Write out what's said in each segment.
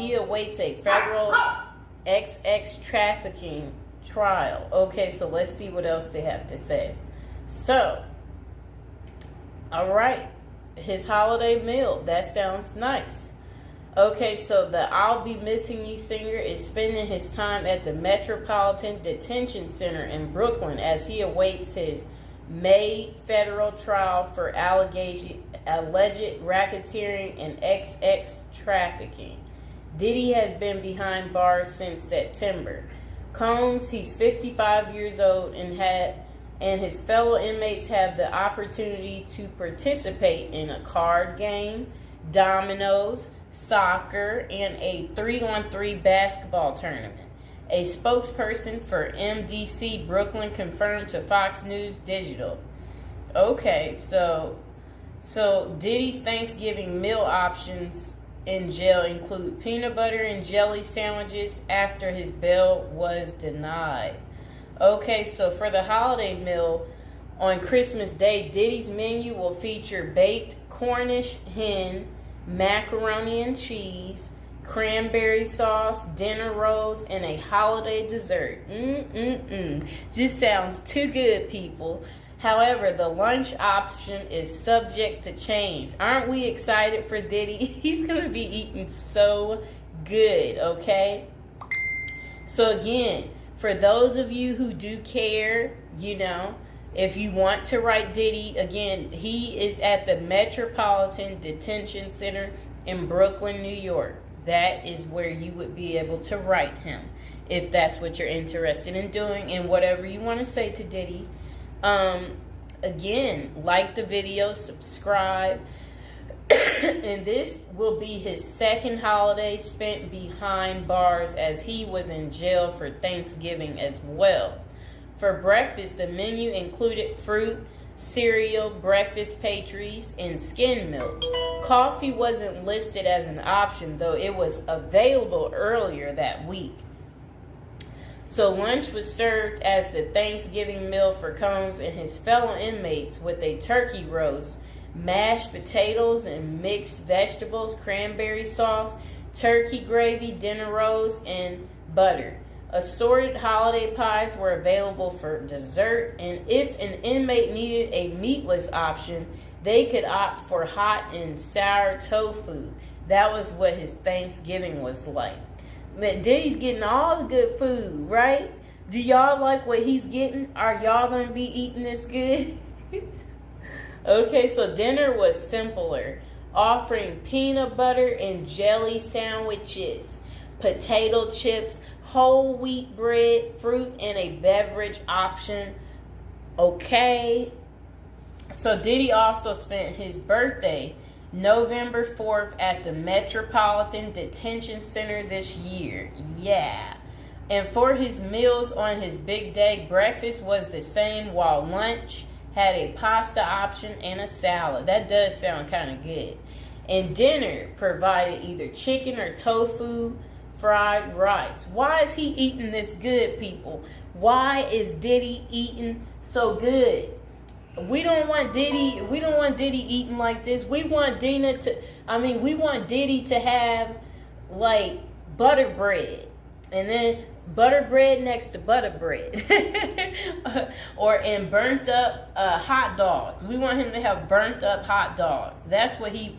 he awaits a federal XX trafficking trial. Okay, so let's see what else they have to say. So, all right, his holiday meal, that sounds nice. Okay, so the I'll Be Missing You singer is spending his time at the Metropolitan Detention Center in Brooklyn as he awaits his May federal trial for alleged racketeering and XX trafficking. Diddy has been behind bars since September. Combs, he's 55 years old and his fellow inmates have the opportunity to participate in a card game, dominoes, soccer, and a 3-on-3 basketball tournament. A spokesperson for MDC Brooklyn confirmed to Fox News Digital. Okay, so Diddy's Thanksgiving meal options in jail include peanut butter and jelly sandwiches after his bail was denied. Okay, so for the holiday meal on Christmas Day, Diddy's menu will feature baked Cornish hen, macaroni and cheese, cranberry sauce, dinner rolls, and a holiday dessert. Just sounds too good, people. However, the lunch option is subject to change. Aren't we excited for Diddy? He's going to be eating so good, okay? So again, for those of you who do care, if you want to write Diddy, again, he is at the Metropolitan Detention Center in Brooklyn, New York. That is where you would be able to write him if that's what you're interested in doing, and whatever you want to say to Diddy. Again, like the video, subscribe. And this will be his second holiday spent behind bars, as he was in jail for Thanksgiving as well. For breakfast, the menu included fruit, cereal, breakfast pastries, and skim milk. Coffee wasn't listed as an option, though it was available earlier that week. So lunch was served as the Thanksgiving meal for Combs and his fellow inmates, with a turkey roast, mashed potatoes and mixed vegetables, cranberry sauce, turkey gravy, dinner rolls, and butter. Assorted holiday pies were available for dessert, and if an inmate needed a meatless option, they could opt for hot and sour tofu. That was what his Thanksgiving was like. Diddy's getting all the good food, right? Do y'all like what he's getting? Are y'all going to be eating this good? Okay, so dinner was simpler, offering peanut butter and jelly sandwiches, potato chips, whole wheat bread, fruit, and a beverage option. Okay. So Diddy also spent his birthday, November 4th, at the Metropolitan Detention Center this year. Yeah. And for his meals on his big day, breakfast was the same, while lunch had a pasta option and a salad. That does sound kind of good. And dinner provided either chicken or tofu fried rice. Why is he eating this good, people? Why is Diddy eating so good? We don't want Diddy eating like this. We want Diddy to have like butter bread, and then butter bread next to butter bread. and burnt up hot dogs. We want him to have burnt up hot dogs. That's what he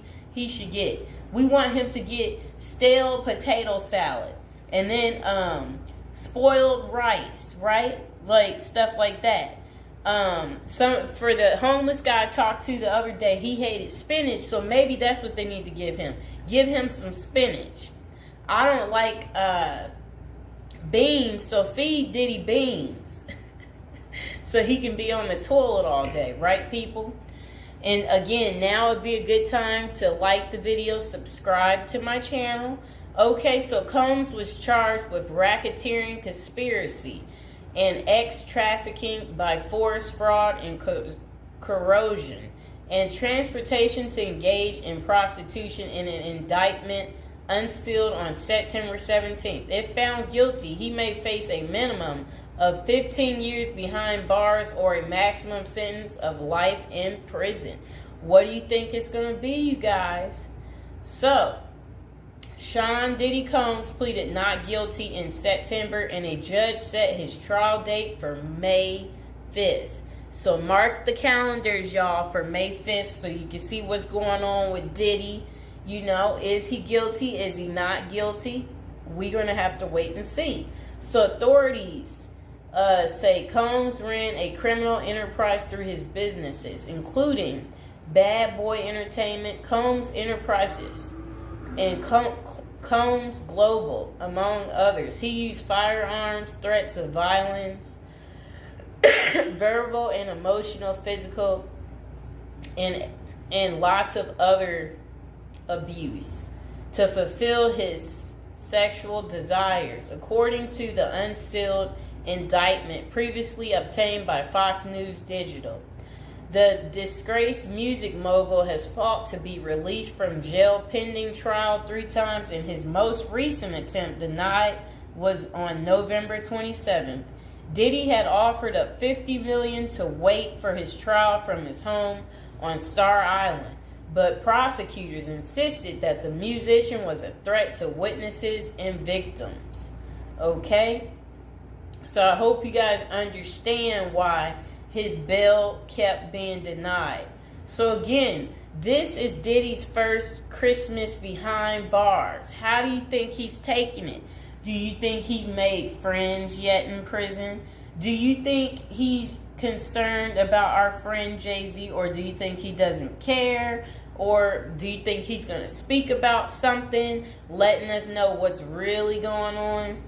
should get. We want him to get stale potato salad, and then spoiled rice, right? Like stuff like that. For the homeless guy I talked to the other day, he hated spinach, so maybe that's what they need to give him. Give him some spinach. I don't like beans, so feed Diddy beans. So he can be on the toilet all day, right, people? And again, now would be a good time to like the video, subscribe to my channel. Okay, so Combs was charged with racketeering, conspiracy, and trafficking by force, fraud, and corrosion, and transportation to engage in prostitution in an indictment unsealed on September 17th. If found guilty, he may face a minimum of 15 years behind bars or a maximum sentence of life in prison. What do you think it's going to be, you guys? So, Sean Diddy Combs pleaded not guilty in September, and a judge set his trial date for May 5th. So mark the calendars, y'all, for May 5th so you can see what's going on with Diddy. You know, is he guilty? Is he not guilty? We're going to have to wait and see. So authorities say Combs ran a criminal enterprise through his businesses, including Bad Boy Entertainment, Combs Enterprises, and Combs Global, among others. He used firearms, threats of violence, verbal and emotional, physical, and lots of other abuse to fulfill his sexual desires, according to the unsealed indictment previously obtained by Fox News Digital. The disgraced music mogul has fought to be released from jail pending trial 3 times, and his most recent attempt, denied, was on November 27th. Diddy had offered up $50 million to wait for his trial from his home on Star Island, but prosecutors insisted that the musician was a threat to witnesses and victims. Okay? So I hope you guys understand why his bail kept being denied. So again, this is Diddy's first Christmas behind bars. How do you think he's taking it? Do you think he's made friends yet in prison? Do you think he's concerned about our friend Jay-Z, or do you think he doesn't care? Or do you think he's going to speak about something, letting us know what's really going on?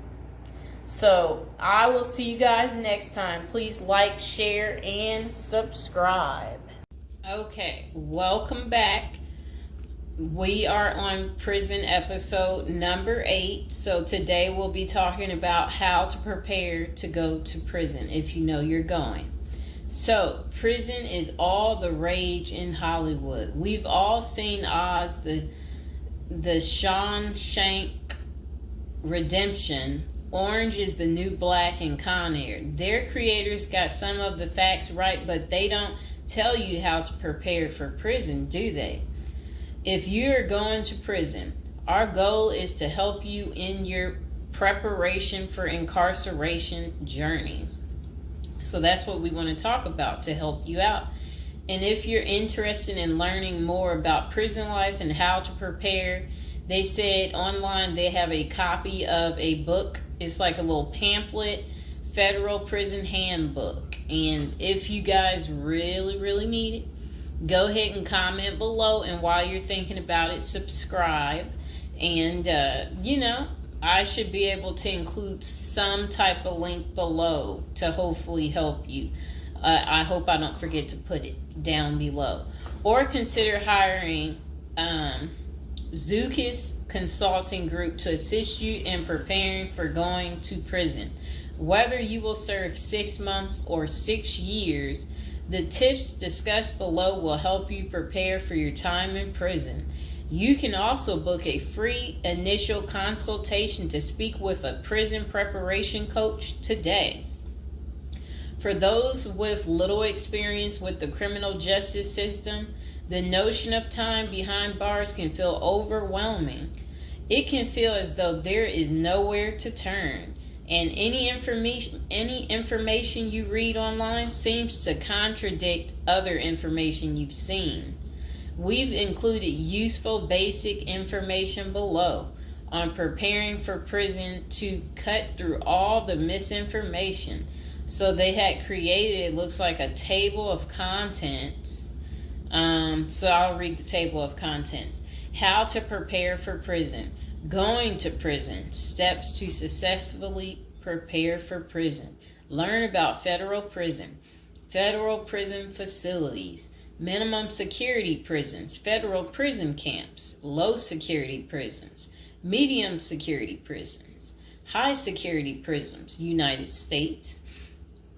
So I will see you guys next time. Please like, share, and subscribe. Okay, welcome back. We are on prison episode number 8. So today we'll be talking about how to prepare to go to prison if you know you're going. So prison is all the rage in Hollywood. We've all seen Oz, the Shawshank Redemption, Orange is the New Black, and Con Air. Their creators got some of the facts right, but they don't tell you how to prepare for prison, do they? If you're going to prison, our goal is to help you in your preparation for incarceration journey. So that's what we want to talk about to help you out. And if you're interested in learning more about prison life and how to prepare, they said online they have a copy of a book. It's like a little pamphlet, Federal Prison Handbook. And if you guys really need it, go ahead and comment below. And while you're thinking about it, subscribe. And, I should be able to include some type of link below to hopefully help you. I hope I don't forget to put it down below. Or consider hiring Zukis Consulting Group to assist you in preparing for going to prison. Whether you will serve 6 months or 6 years, the tips discussed below will help you prepare for your time in prison. You can also book a free initial consultation to speak with a prison preparation coach today. For those with little experience with the criminal justice system, the notion of time behind bars can feel overwhelming. It can feel as though there is nowhere to turn, and any information you read online seems to contradict other information you've seen. We've included useful basic information below on preparing for prison to cut through all the misinformation. So they had created, it looks like a table of contents. So I'll read the table of contents. How to prepare for prison. Going to prison. Steps to successfully prepare for prison. Learn about federal prison. Federal prison facilities. Minimum security prisons, federal prison camps, low security prisons, medium security prisons, high security prisons, United States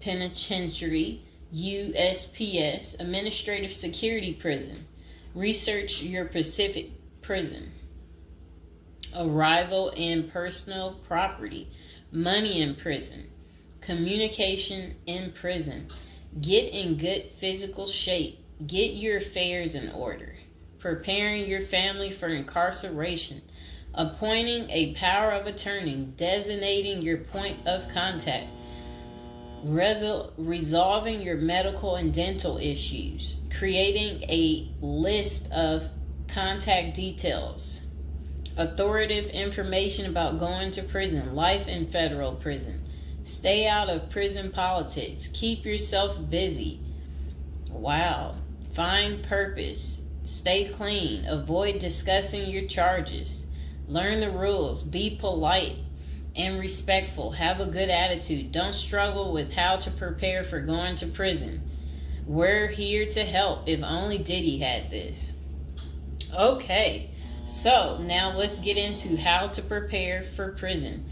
Penitentiary, USPS, administrative security prison, research your Pacific prison, arrival and personal property, money in prison, communication in prison, get in good physical shape. Get your affairs in order. Preparing your family for incarceration. appointing a power of attorney, designating your point of contact, resolving your medical and dental issues, creating a list of contact details, authoritative information about going to prison, life in federal prison, stay out of prison politics, keep yourself busy. Wow. Find purpose, stay clean, avoid discussing your charges, learn the rules, be polite and respectful, have a good attitude, don't struggle with how to prepare for going to prison. We're here to help. If only Diddy had this. Okay, so now let's get into how to prepare for prison.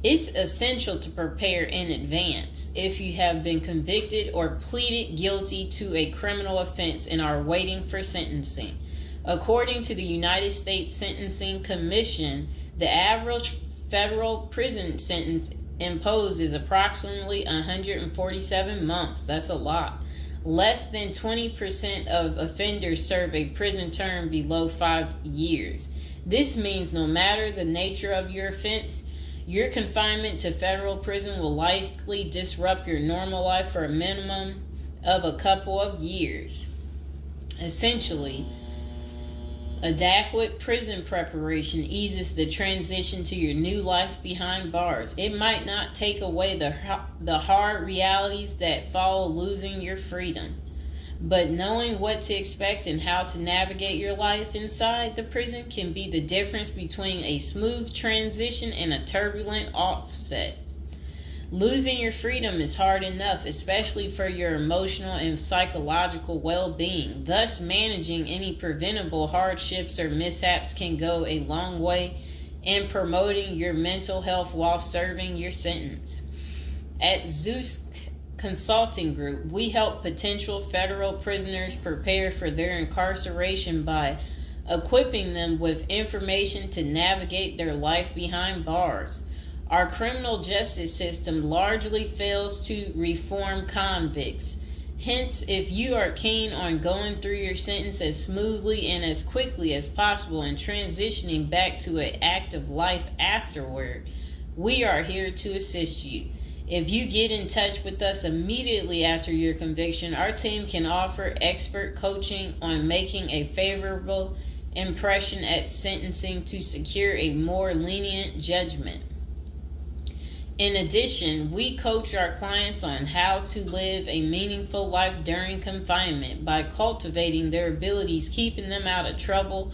It's essential to prepare in advance if you have been convicted or pleaded guilty to a criminal offense and are waiting for sentencing. According to the United States Sentencing Commission, the average federal prison sentence imposed is approximately 147 months. That's a lot. Less than 20% of offenders serve a prison term below 5 years. This means no matter the nature of your offense, your confinement to federal prison will likely disrupt your normal life for a minimum of a couple of years. Essentially, adequate prison preparation eases the transition to your new life behind bars. It might not take away the hard realities that follow losing your freedom, but knowing what to expect and how to navigate your life inside the prison can be the difference between a smooth transition and a turbulent offset. Losing your freedom is hard enough, especially for your emotional and psychological well-being. Thus, managing any preventable hardships or mishaps can go a long way in promoting your mental health while serving your sentence. At Zeus Consulting Group, we help potential federal prisoners prepare for their incarceration by equipping them with information to navigate their life behind bars. Our criminal justice system largely fails to reform convicts. Hence, if you are keen on going through your sentence as smoothly and as quickly as possible and transitioning back to an active life afterward, we are here to assist you. If you get in touch with us immediately after your conviction, our team can offer expert coaching on making a favorable impression at sentencing to secure a more lenient judgment. In addition, we coach our clients on how to live a meaningful life during confinement by cultivating their abilities, keeping them out of trouble,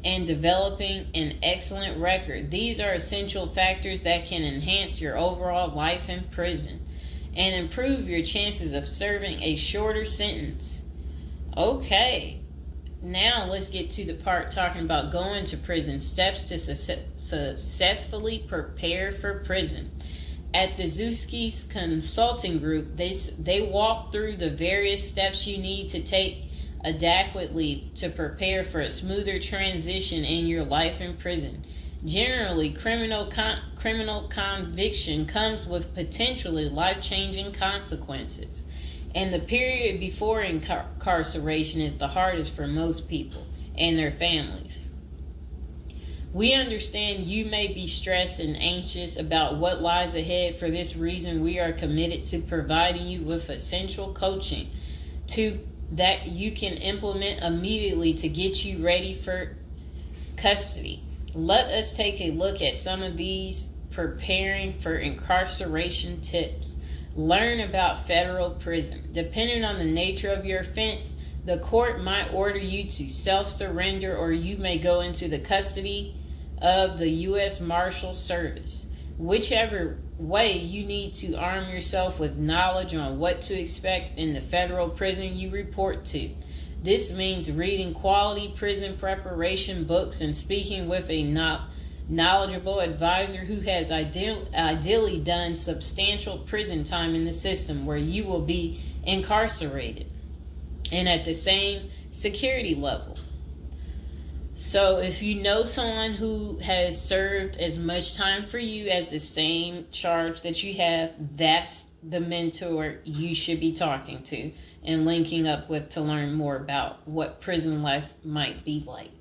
and developing an excellent record. These are essential factors that can enhance your overall life in prison and improve your chances of serving a shorter sentence. Okay, now let's get to the part talking about going to prison, steps to successfully prepare for prison. At the Zuski's Consulting Group, they walk through the various steps you need to take adequately to prepare for a smoother transition in your life in prison. Generally, criminal conviction comes with potentially life-changing consequences, and the period before incarceration is the hardest for most people and their families. We understand you may be stressed and anxious about what lies ahead. For this reason, we are committed to providing you with essential coaching that you can implement immediately to get you ready for custody. Let us take a look at some of these preparing for incarceration tips. Learn about federal prison. Depending on the nature of your offense, the court might order you to self-surrender, or you may go into the custody of the U.S. Marshal Service. Whichever way, you need to arm yourself with knowledge on what to expect in the federal prison you report to. This means reading quality prison preparation books and speaking with a knowledgeable advisor who has ideally done substantial prison time in the system where you will be incarcerated and at the same security level. So if you know someone who has served as much time for you as the same charge that you have, that's the mentor you should be talking to and linking up with to learn more about what prison life might be like.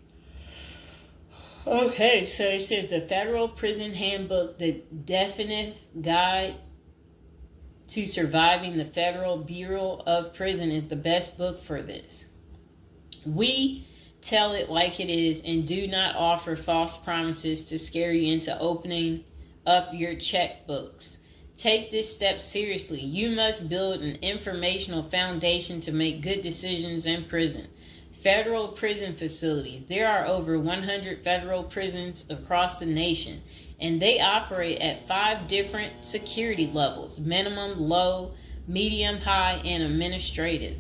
Okay, so it says the Federal Prison Handbook, the definitive guide to surviving the Federal Bureau of Prison, is the best book for this. We tell it like it is and do not offer false promises to scare you into opening up your checkbooks. Take this step seriously. You must build an informational foundation to make good decisions in prison. Federal prison facilities. There are over 100 federal prisons across the nation, and they operate at 5 different security levels: minimum, low, medium, high, and administrative.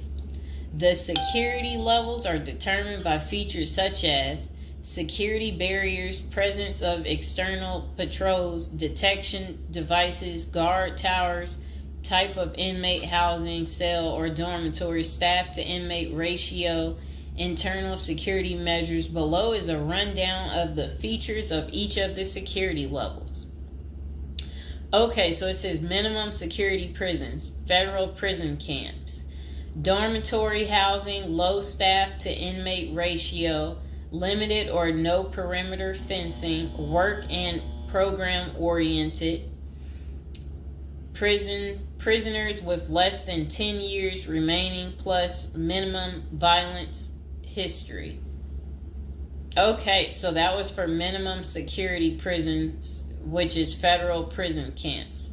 The security levels are determined by features such as security barriers, presence of external patrols, detection devices, guard towers, type of inmate housing, cell or dormitory, staff to inmate ratio, internal security measures. Below is a rundown of the features of each of the security levels. Okay, so it says minimum security prisons, federal prison camps. Dormitory housing, low staff to inmate ratio, limited or no perimeter fencing, work and program oriented. Prisoners with less than 10 years remaining plus minimum violence history. Okay, so that was for minimum security prisons, which is federal prison camps.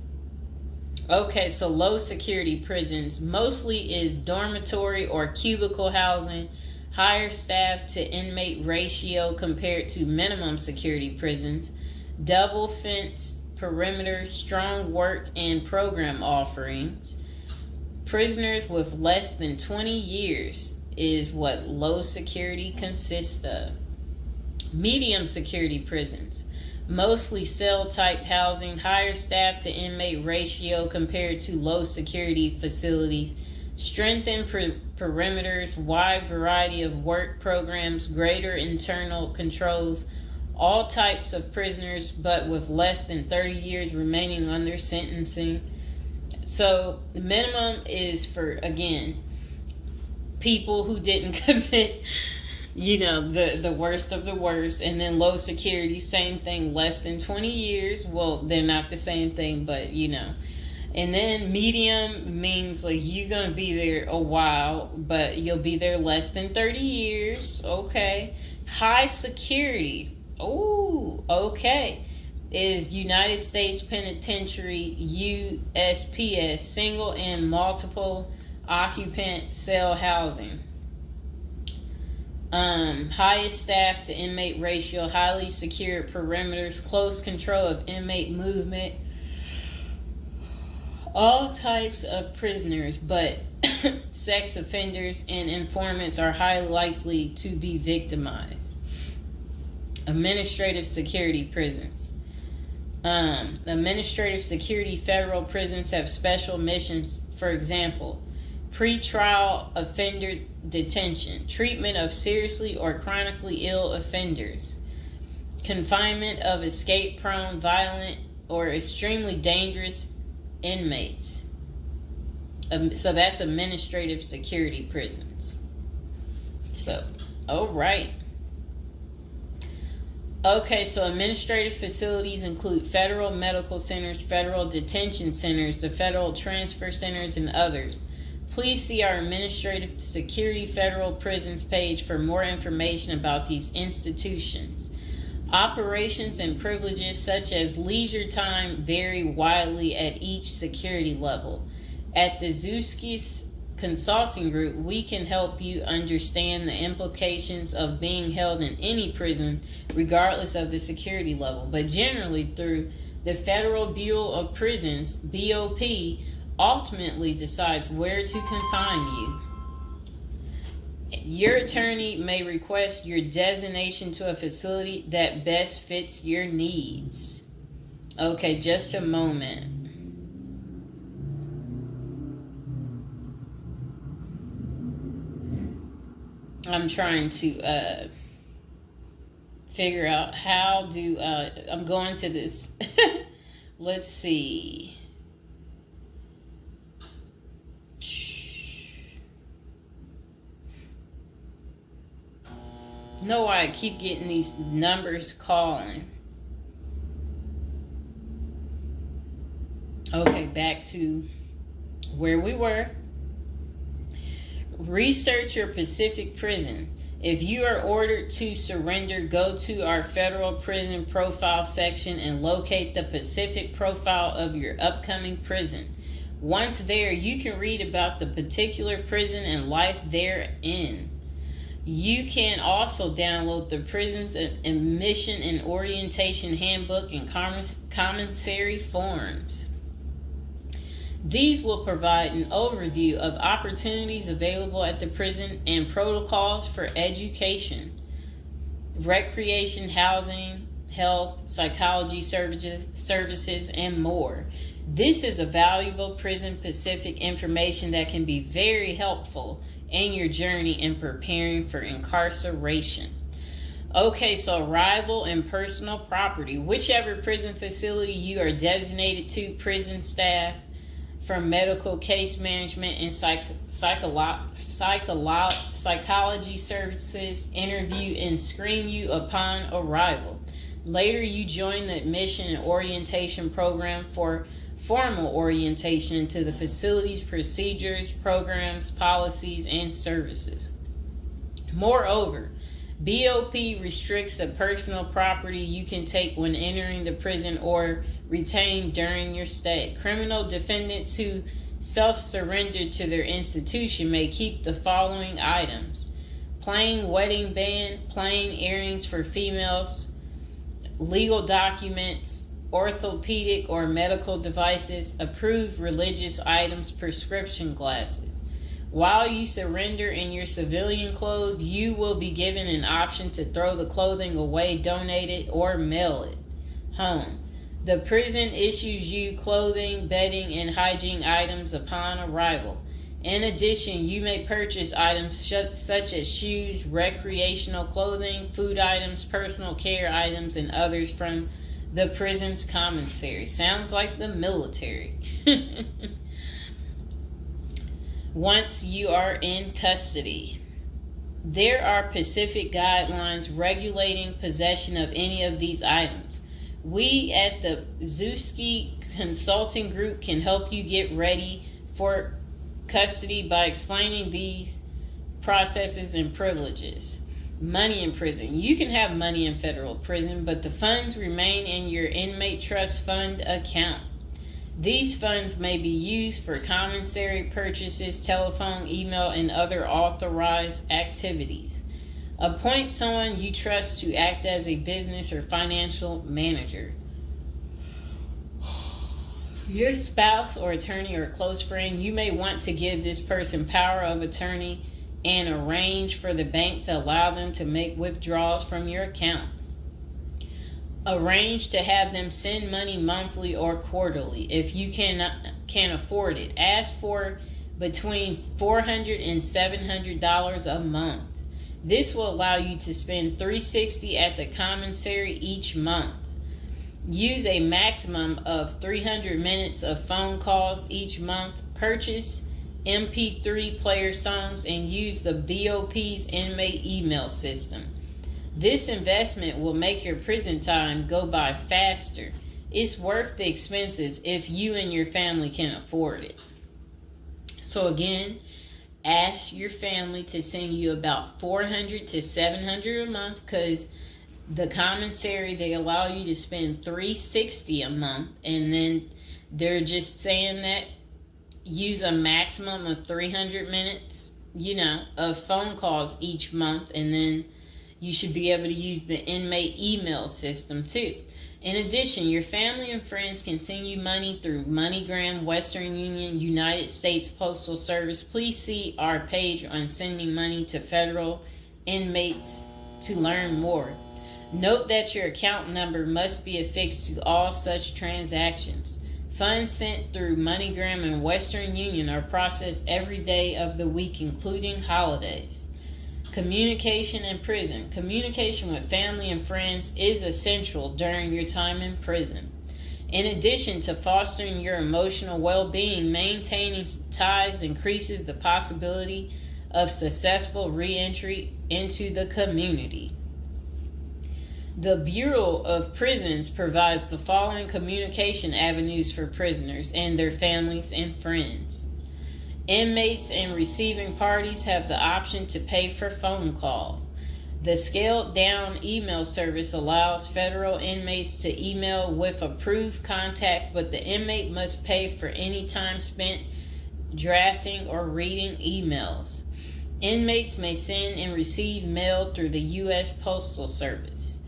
Okay, so low security prisons mostly is dormitory or cubicle housing, higher staff to inmate ratio compared to minimum security prisons, double fenced perimeter, strong work and program offerings. Prisoners with less than 20 years is what low security consists of. Medium security prisons, mostly cell type housing, higher staff to inmate ratio compared to low security facilities, strengthened perimeters, wide variety of work programs, greater internal controls, all types of prisoners but with less than 30 years remaining on their sentencing. So the minimum is for, again, people who didn't commit the worst of the worst. And then low security, same thing, less than 20 years. Well, they're not the same thing, but and then medium means like you're gonna be there a while, but you'll be there less than 30 years. Okay. High security, oh, okay, is United States Penitentiary, USPS, single and multiple occupant cell housing. Highest staff to inmate ratio, highly secure perimeters, close control of inmate movement, all types of prisoners, but sex offenders and informants are highly likely to be victimized. Administrative security prisons. Administrative security federal prisons have special missions. For example, pretrial offender detention, treatment of seriously or chronically ill offenders, confinement of escape-prone, violent, or extremely dangerous inmates. So that's administrative security prisons. So, all right. Okay, so administrative facilities include federal medical centers, federal detention centers, the federal transfer centers, and others. Please see our Administrative Security Federal Prisons page for more information about these institutions. Operations and privileges such as leisure time vary widely at each security level. At the Zuskis Consulting Group, we can help you understand the implications of being held in any prison, regardless of the security level. But generally, through the Federal Bureau of Prisons, BOP, ultimately decides where to confine you. Your attorney may request your designation to a facility that best fits your needs. Okay, just a moment. I'm trying to figure out how do I'm going to this. Let's see. Know why I keep getting these numbers calling. Okay, back to where we were. Research your Pacific prison. If you are ordered to surrender, go to our federal prison profile section and locate the Pacific profile of your upcoming prison. Once there, you can read about the particular prison and life therein. You can also download the prison's admission and orientation handbook and commissary forms. These will provide an overview of opportunities available at the prison and protocols for education, recreation, housing, health, psychology services, and more. This is a valuable Prison Pacific information that can be very helpful in your journey in preparing for incarceration. Okay, so arrival and personal property. Whichever prison facility you are designated to, prison staff from medical case management and psychology services interview and screen you upon arrival. Later, you join the admission and orientation program for formal orientation into the facility's procedures, programs, policies, and services. Moreover, BOP restricts the personal property you can take when entering the prison or retain during your stay. Criminal defendants who self-surrender to their institution may keep the following items: plain wedding band, plain earrings for females, legal documents, orthopedic or medical devices, approved religious items, prescription glasses. While you surrender in your civilian clothes, you will be given an option to throw the clothing away, donate it, or mail it home. The prison issues you clothing, bedding, and hygiene items upon arrival. In addition, you may purchase items such as shoes, recreational clothing, food items, personal care items, and others from the prison's commissary. Sounds like the military. Once you are in custody, there are Pacific guidelines regulating possession of any of these items. We at the Zuski Consulting Group can help you get ready for custody by explaining these processes and privileges. Money in prison. You can have money in federal prison, but the funds remain in your inmate trust fund account. These funds may be used for commissary purchases, telephone, email, and other authorized activities. Appoint someone you trust to act as a business or financial manager. Your spouse or attorney or close friend, you may want to give this person power of attorney and arrange for the bank to allow them to make withdrawals from your account. Arrange to have them send money monthly or quarterly if you can afford it. Ask for between $400 and $700 a month. This will allow you to spend $360 at the commissary each month. Use a maximum of 300 minutes of phone calls each month. Purchase MP3 player songs and use the BOP's inmate email system. This investment will make your prison time go by faster. It's worth the expenses if you and your family can afford it. So again, ask your family to send you about $400 to $700 a month, because the commissary, they allow you to spend $360 a month, and then they're just saying that use a maximum of 300 minutes, of phone calls each month, and then you should be able to use the inmate email system too. In addition, your family and friends can send you money through MoneyGram, Western Union, United States Postal Service. Please see our page on sending money to federal inmates to learn more. Note that your account number must be affixed to all such transactions. Funds sent through MoneyGram and Western Union are processed every day of the week, including holidays. Communication in prison. Communication with family and friends is essential during your time in prison. In addition to fostering your emotional well-being, maintaining ties increases the possibility of successful reentry into the community. The Bureau of Prisons provides the following communication avenues for prisoners and their families and friends. Inmates and receiving parties have the option to pay for phone calls. The scaled-down email service allows federal inmates to email with approved contacts, but the inmate must pay for any time spent drafting or reading emails. Inmates may send and receive mail through the U.S. Postal Service.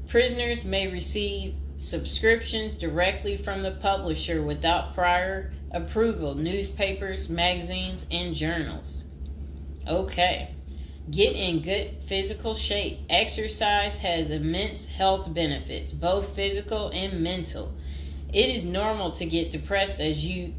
Prisoners may receive subscriptions directly from the publisher without prior approval, newspapers, magazines, and journals. Okay. Get in good physical shape. Exercise has immense health benefits, both physical and mental. It is normal to get depressed as you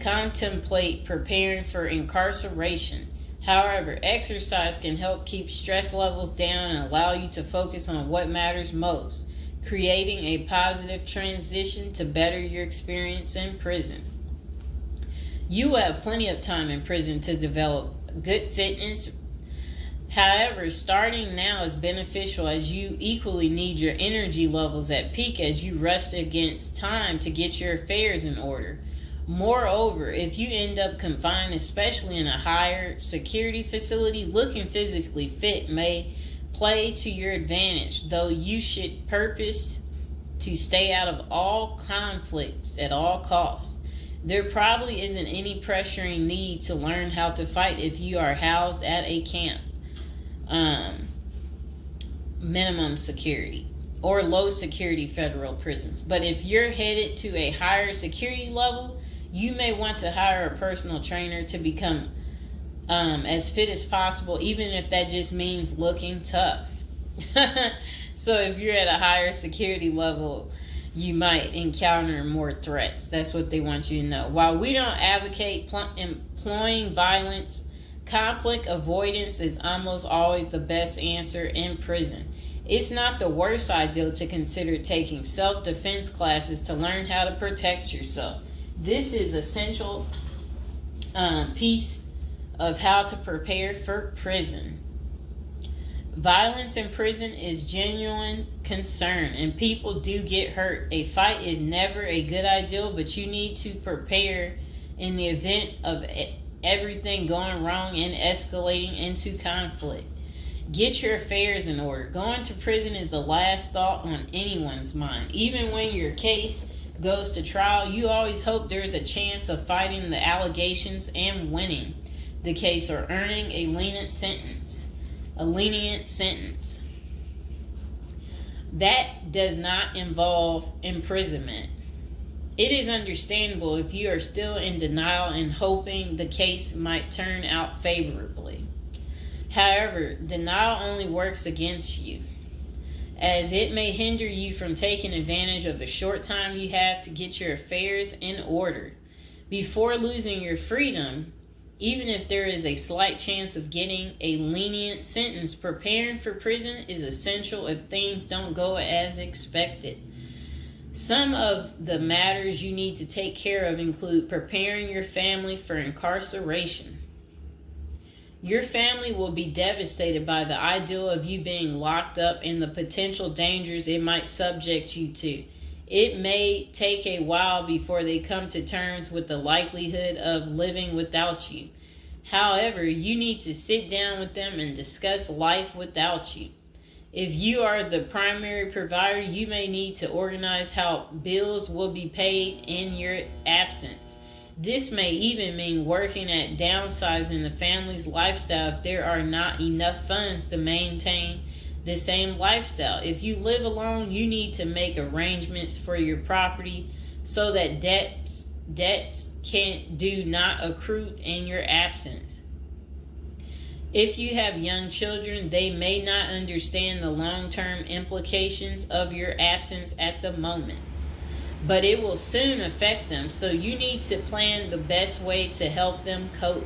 contemplate preparing for incarceration. However, exercise can help keep stress levels down and allow you to focus on what matters most, creating a positive transition to better your experience in prison. You will have plenty of time in prison to develop good fitness. However, starting now is beneficial as you equally need your energy levels at peak as you rush against time to get your affairs in order. Moreover, if you end up confined, especially in a higher security facility, looking physically fit may play to your advantage, though you should purpose to stay out of all conflicts at all costs. There probably isn't any pressuring need to learn how to fight if you are housed at a camp. Minimum security or low security federal prisons. But if you're headed to a higher security level, you may want to hire a personal trainer to become as fit as possible, even if that just means looking tough. So if you're at a higher security level, you might encounter more threats. That's what they want you to know. While we don't advocate employing violence, conflict avoidance is almost always the best answer in prison. It's not the worst idea to consider taking self-defense classes to learn how to protect yourself. This is an essential piece of how to prepare for prison. Violence in prison is genuine concern, and people do get hurt. A fight is never a good idea, but you need to prepare in the event of everything going wrong and escalating into conflict. Get your affairs in order. Going to prison is the last thought on anyone's mind. Even when your case goes to trial, you always hope there's a chance of fighting the allegations and winning the case or earning a lenient sentence. That does not involve imprisonment. It is understandable if you are still in denial and hoping the case might turn out favorably. However, denial only works against you, as it may hinder you from taking advantage of the short time you have to get your affairs in order. Before losing your freedom, even if there is a slight chance of getting a lenient sentence, preparing for prison is essential if things don't go as expected. Some of the matters you need to take care of include preparing your family for incarceration. Your family will be devastated by the idea of you being locked up and the potential dangers it might subject you to. It may take a while before they come to terms with the likelihood of living without you. However, you need to sit down with them and discuss life without you. If you are the primary provider, you may need to organize how bills will be paid in your absence. This may even mean working at downsizing the family's lifestyle if there are not enough funds to maintain the same lifestyle. If you live alone, you need to make arrangements for your property so that debts do not accrue in your absence. If you have young children, they may not understand the long-term implications of your absence at the moment, but it will soon affect them, so you need to plan the best way to help them cope.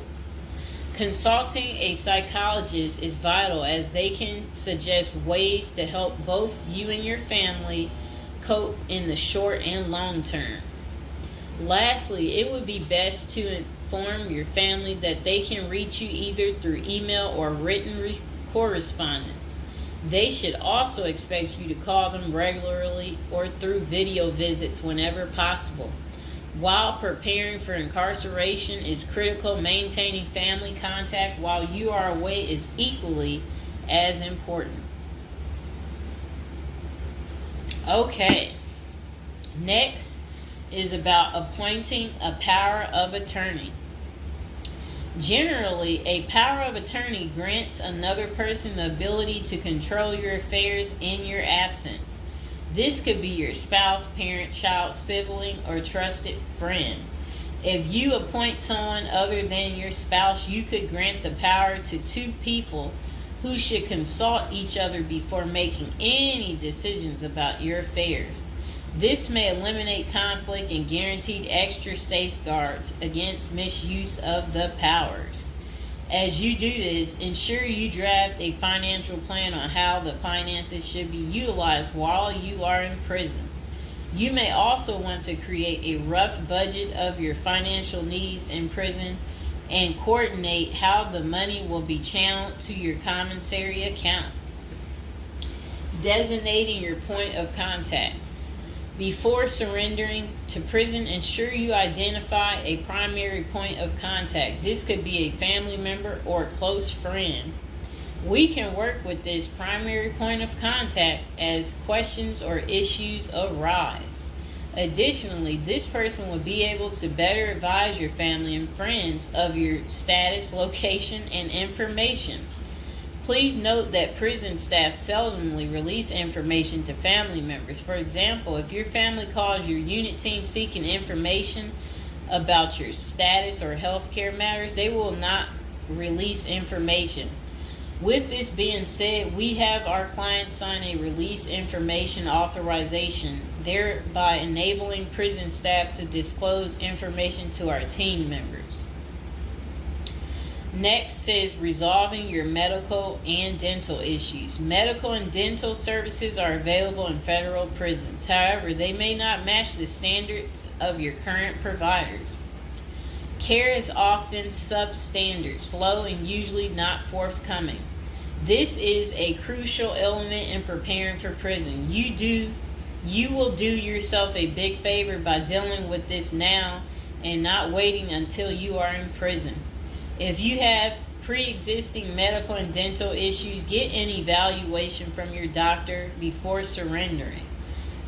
Consulting a psychologist is vital, as they can suggest ways to help both you and your family cope in the short and long term. Lastly, it would be best to inform your family that they can reach you either through email or written correspondence. They should also expect you to call them regularly or through video visits whenever possible. While preparing for incarceration is critical, maintaining family contact while you are away is equally as important. Okay, next is about appointing a power of attorney. Generally, a power of attorney grants another person the ability to control your affairs in your absence. This could be your spouse, parent, child, sibling, or trusted friend. If you appoint someone other than your spouse, you could grant the power to two people who should consult each other before making any decisions about your affairs. This may eliminate conflict and guarantee extra safeguards against misuse of the powers. As you do this, ensure you draft a financial plan on how the finances should be utilized while you are in prison. You may also want to create a rough budget of your financial needs in prison and coordinate how the money will be channeled to your commissary account. Designating your point of contact. Before surrendering to prison, ensure you identify a primary point of contact. This could be a family member or a close friend. We can work with this primary point of contact as questions or issues arise. Additionally, this person will be able to better advise your family and friends of your status, location, and information. Please note that prison staff seldomly release information to family members. For example, if your family calls your unit team seeking information about your status or healthcare matters, they will not release information. With this being said, we have our clients sign a release information authorization, thereby enabling prison staff to disclose information to our team members. Next is resolving your medical and dental issues. Medical and dental services are available in federal prisons. However, they may not match the standards of your current providers. Care is often substandard, slow, and usually not forthcoming. This is a crucial element in preparing for prison. You will do yourself a big favor by dealing with this now and not waiting until you are in prison. If you have pre-existing medical and dental issues, get an evaluation from your doctor before surrendering.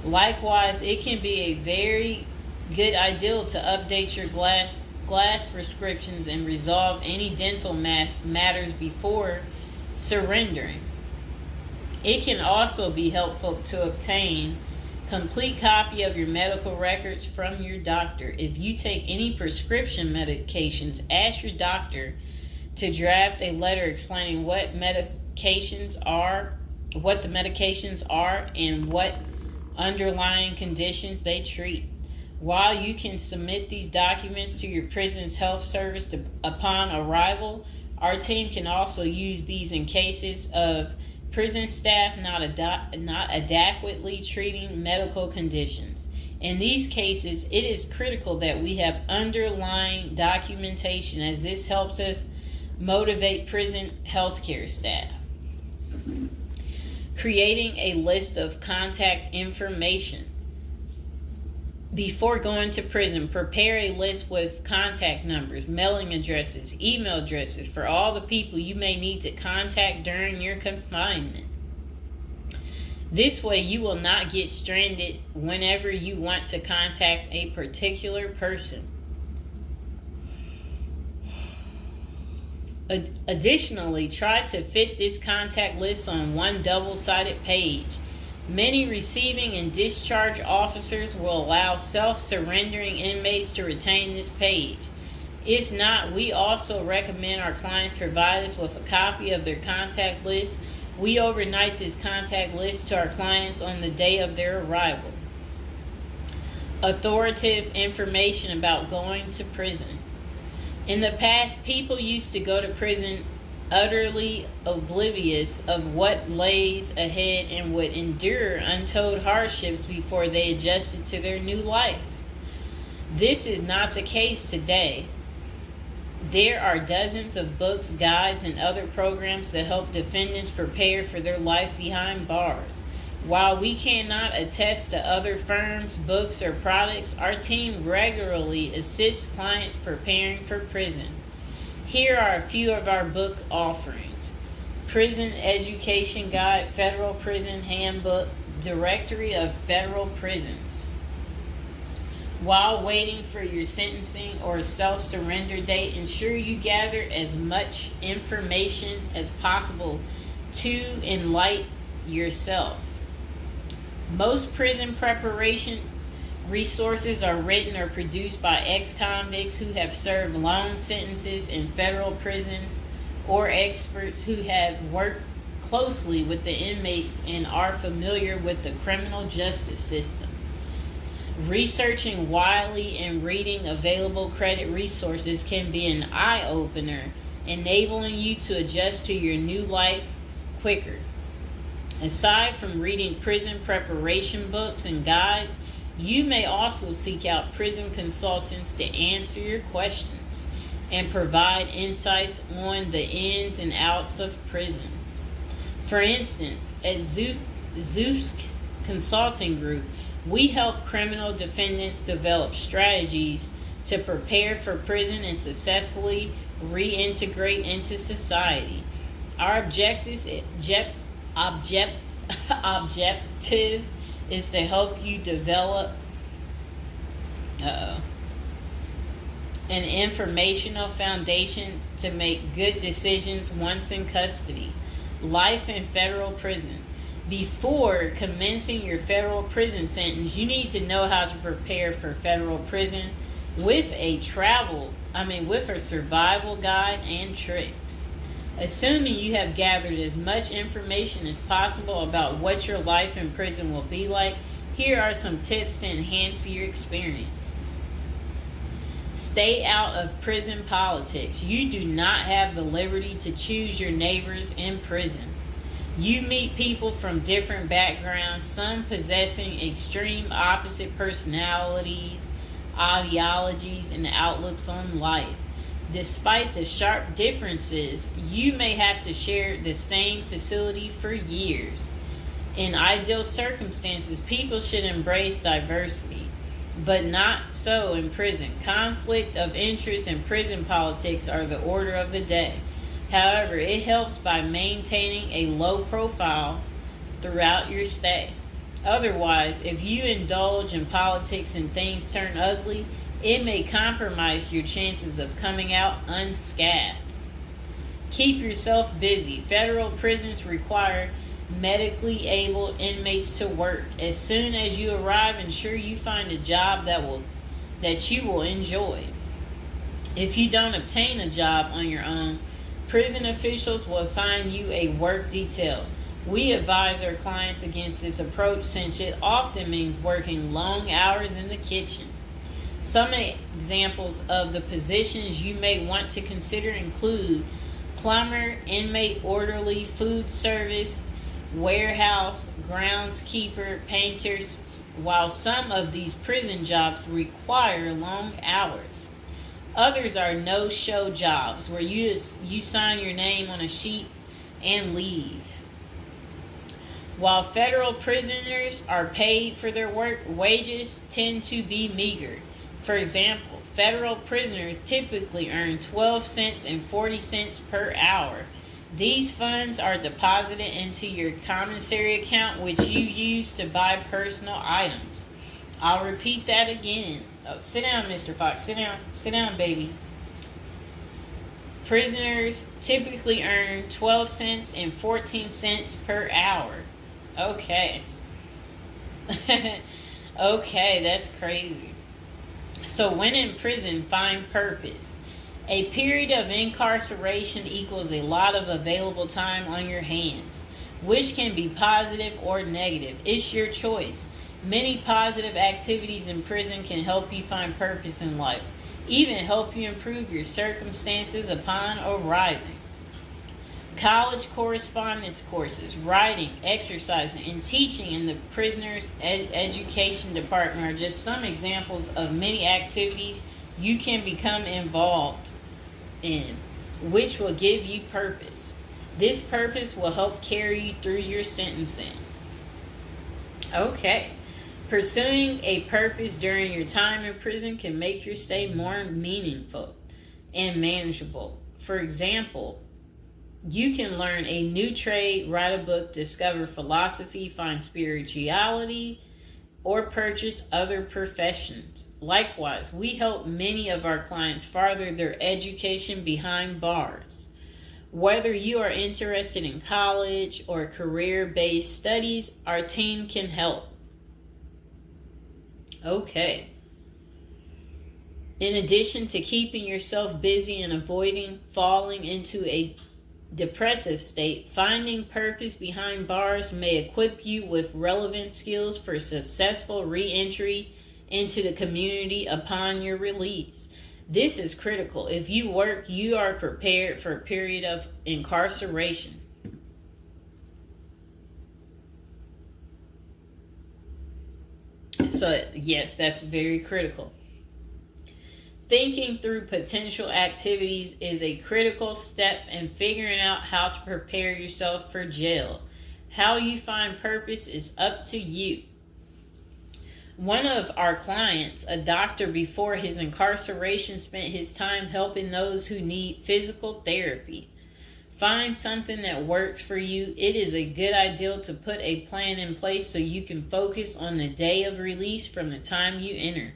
Likewise, it can be a very good idea to update your glass prescriptions and resolve any dental matters before surrendering. It can also be helpful to obtain complete copy of your medical records from your doctor. If you take any prescription medications, ask your doctor to draft a letter explaining what the medications are, and what underlying conditions they treat. While you can submit these documents to your prison's health service upon arrival, our team can also use these in cases of prison staff not adequately treating medical conditions. In these cases, it is critical that we have underlying documentation, as this helps us motivate prison healthcare staff. Creating a list of contact information. Before going to prison, prepare a list with contact numbers, mailing addresses, email addresses for all the people you may need to contact during your confinement. This way, you will not get stranded whenever you want to contact a particular person. Additionally, try to fit this contact list on one double-sided page. Many receiving and discharge officers will allow self-surrendering inmates to retain this page. If not, we also recommend our clients provide us with a copy of their contact list. We overnight this contact list to our clients on the day of their arrival. Authoritative information about going to prison. In the past, people used to go to prison utterly oblivious of what lays ahead and would endure untold hardships before they adjusted to their new life. This is not the case today. There are dozens of books, guides, and other programs that help defendants prepare for their life behind bars. While we cannot attest to other firms, books, or products, our team regularly assists clients preparing for prison. Here are a few of our book offerings: Prison Education Guide, Federal Prison Handbook, Directory of Federal Prisons. While waiting for your sentencing or self-surrender date, ensure you gather as much information as possible to enlighten yourself. Most prison preparation resources are written or produced by ex-convicts who have served long sentences in federal prisons, or experts who have worked closely with the inmates and are familiar with the criminal justice system. Researching widely and reading available credit resources can be an eye-opener, enabling you to adjust to your new life quicker. Aside from reading prison preparation books and guides, you may also seek out prison consultants to answer your questions and provide insights on the ins and outs of prison. For instance, at Zeus Consulting Group, we help criminal defendants develop strategies to prepare for prison and successfully reintegrate into society. Our objective is to help you develop an informational foundation to make good decisions once in custody. Life in federal prison. Before commencing your federal prison sentence, you need to know how to prepare for federal prison with a survival guide and tricks. Assuming you have gathered as much information as possible about what your life in prison will be like, here are some tips to enhance your experience. Stay out of prison politics. You do not have the liberty to choose your neighbors in prison. You meet people from different backgrounds, some possessing extreme opposite personalities, ideologies, and outlooks on life. Despite the sharp differences, you may have to share the same facility for years. In ideal circumstances, people should embrace diversity, but not so in prison. Conflict of interest and prison politics are the order of the day. However, it helps by maintaining a low profile throughout your stay. Otherwise, if you indulge in politics and things turn ugly, it may compromise your chances of coming out unscathed. Keep yourself busy. Federal prisons require medically able inmates to work. As soon as you arrive, ensure you find a job that you will enjoy. If you don't obtain a job on your own, prison officials will assign you a work detail. We advise our clients against this approach since it often means working long hours in the kitchen. Some examples of the positions you may want to consider include plumber, inmate orderly, food service, warehouse, groundskeeper, painters. While some of these prison jobs require long hours, others are no-show jobs where you sign your name on a sheet and leave. While federal prisoners are paid for their work, wages tend to be meager. For example, federal prisoners typically earn 12 cents and 40 cents per hour. These funds are deposited into your commissary account, which you use to buy personal items. I'll repeat that again. Oh, sit down, Mr. Fox. Sit down. Sit down, baby. Prisoners typically earn 12 cents and 14 cents per hour. Okay. Okay, that's crazy. So when in prison, find purpose. A period of incarceration equals a lot of available time on your hands, which can be positive or negative. It's your choice. Many positive activities in prison can help you find purpose in life, even help you improve your circumstances upon arriving. College correspondence courses, writing, exercising, and teaching in the prisoners' education department are just some examples of many activities you can become involved in, which will give you purpose. This purpose will help carry you through your sentencing. Okay. Pursuing a purpose during your time in prison can make your stay more meaningful and manageable. For example, you can learn a new trade, write a book, discover philosophy, find spirituality, or purchase other professions. Likewise, we help many of our clients further their education behind bars. Whether you are interested in college or career-based studies, our team can help. Okay. In addition to keeping yourself busy and avoiding falling into a depressive state, finding purpose behind bars may equip you with relevant skills for successful re-entry into the community upon your release. This is critical. If you work, you are prepared for a period of incarceration. So, yes, that's very critical. Thinking through potential activities is a critical step in figuring out how to prepare yourself for jail. How you find purpose is up to you. One of our clients, a doctor before his incarceration, spent his time helping those who need physical therapy. Find something that works for you. It is a good idea to put a plan in place so you can focus on the day of release from the time you enter.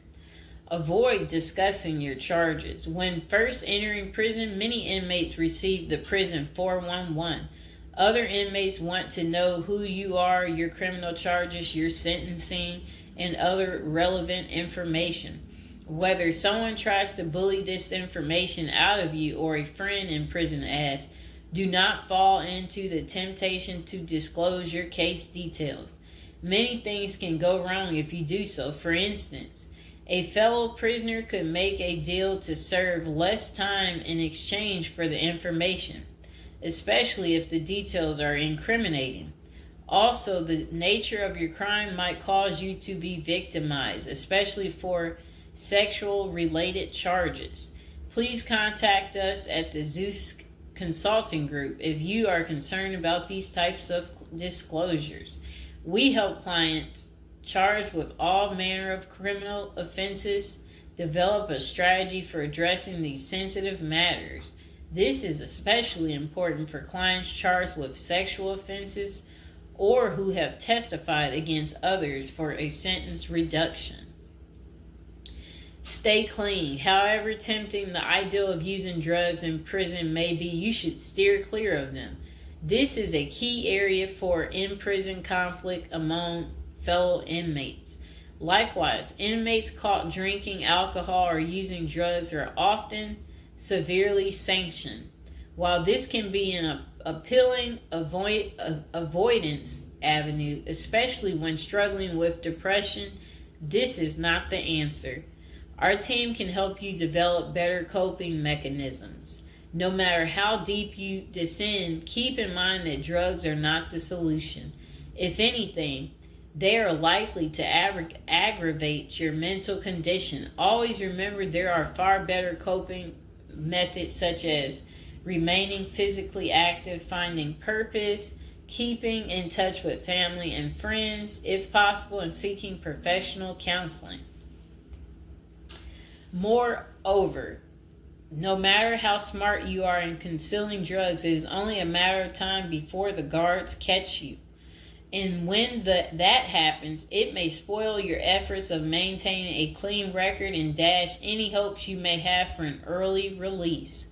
Avoid discussing your charges. When first entering prison, many inmates receive the prison 411. Other inmates want to know who you are, your criminal charges, your sentencing, and other relevant information. Whether someone tries to bully this information out of you or a friend in prison asks, do not fall into the temptation to disclose your case details. Many things can go wrong if you do so. For instance, a fellow prisoner could make a deal to serve less time in exchange for the information, especially if the details are incriminating. Also, the nature of your crime might cause you to be victimized, especially for sexual-related charges. Please contact us at the Zeus Consulting Group if you are concerned about these types of disclosures. We help clients charged with all manner of criminal offenses develop a strategy for addressing these sensitive matters. This is especially important for clients charged with sexual offenses or who have testified against others for a sentence reduction. Stay clean. However tempting the ideal of using drugs in prison may be, you should steer clear of them. This is a key area for in-prison conflict among fellow inmates. Likewise, inmates caught drinking alcohol or using drugs are often severely sanctioned. While this can be an appealing avoidance avenue, especially when struggling with depression, this is not the answer. Our team can help you develop better coping mechanisms. No matter how deep you descend, keep in mind that drugs are not the solution. If anything, they are likely to aggravate your mental condition. Always remember there are far better coping methods such as remaining physically active, finding purpose, keeping in touch with family and friends, if possible, and seeking professional counseling. Moreover, no matter how smart you are in concealing drugs, it is only a matter of time before the guards catch you. And when that happens, it may spoil your efforts of maintaining a clean record and dash any hopes you may have for an early release.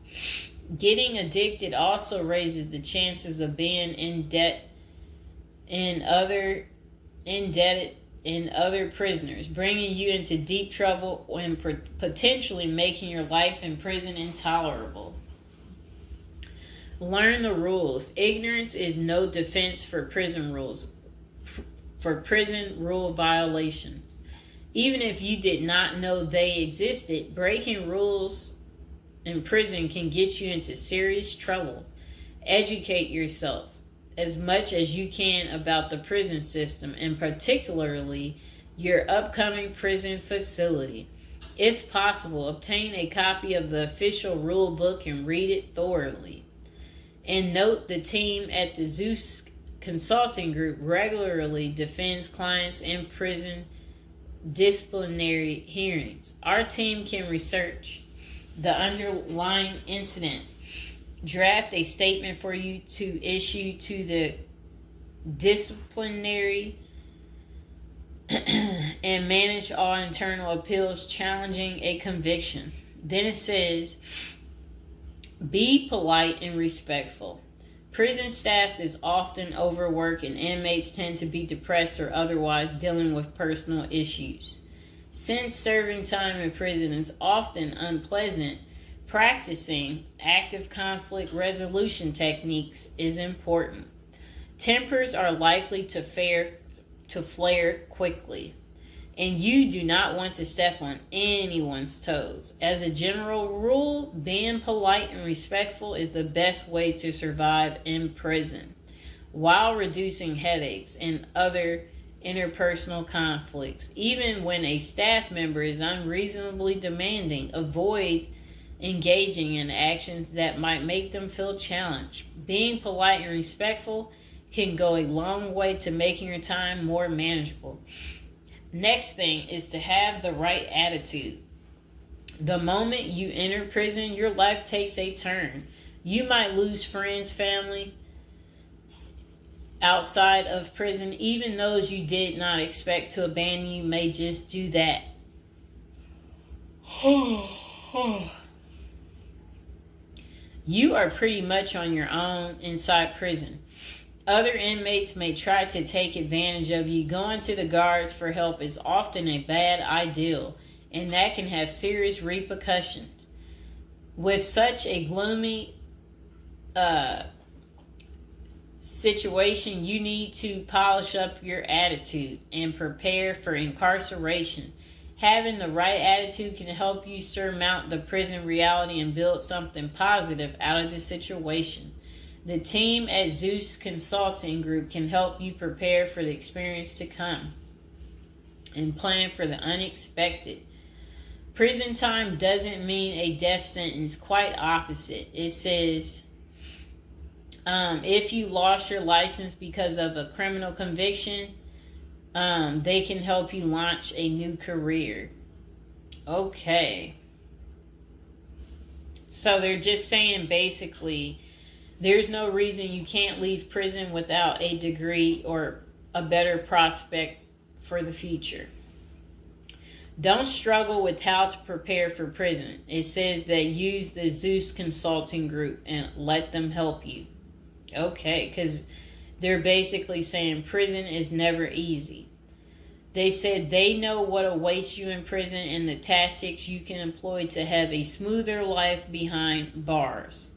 Getting addicted also raises the chances of being indebted in other prisoners, bringing you into deep trouble and potentially making your life in prison intolerable. Learn the rules. Ignorance is no defense for prison rule violations. Even if you did not know they existed, breaking rules in prison can get you into serious trouble. Educate yourself as much as you can about the prison system, and particularly your upcoming prison facility. If possible, obtain a copy of the official rule book and read it thoroughly. And note, the team at the Zeus Consulting Group regularly defends clients in prison disciplinary hearings. Our team can research the underlying incident, draft a statement for you to issue to the disciplinary, and manage all internal appeals challenging a conviction. Then it says, be polite and respectful. Prison staff is often overworked and inmates tend to be depressed or otherwise dealing with personal issues. Since serving time in prison is often unpleasant, practicing active conflict resolution techniques is important. Tempers are likely to flare quickly, and you do not want to step on anyone's toes. As a general rule, being polite and respectful is the best way to survive in prison, while reducing headaches and other interpersonal conflicts. Even when a staff member is unreasonably demanding, avoid engaging in actions that might make them feel challenged. Being polite and respectful can go a long way to making your time more manageable. Next thing is to have the right attitude. The moment you enter prison, your life takes a turn. You might lose friends, family outside of prison. Even those you did not expect to abandon you may just do that. You are pretty much on your own inside prison. Other inmates may try to take advantage of you. Going to the guards for help is often a bad idea, and that can have serious repercussions. With such a gloomy situation, you need to polish up your attitude and prepare for incarceration. Having the right attitude can help you surmount the prison reality and build something positive out of the situation. The team at Zeus Consulting Group can help you prepare for the experience to come and plan for the unexpected. Prison time doesn't mean a death sentence, quite opposite. It says, if you lost your license because of a criminal conviction, they can help you launch a new career. Okay. So they're just saying basically, there's no reason you can't leave prison without a degree or a better prospect for the future. Don't struggle with how to prepare for prison. It says that use the Zeus Consulting Group and let them help you. Okay, because they're basically saying prison is never easy. They said they know what awaits you in prison and the tactics you can employ to have a smoother life behind bars.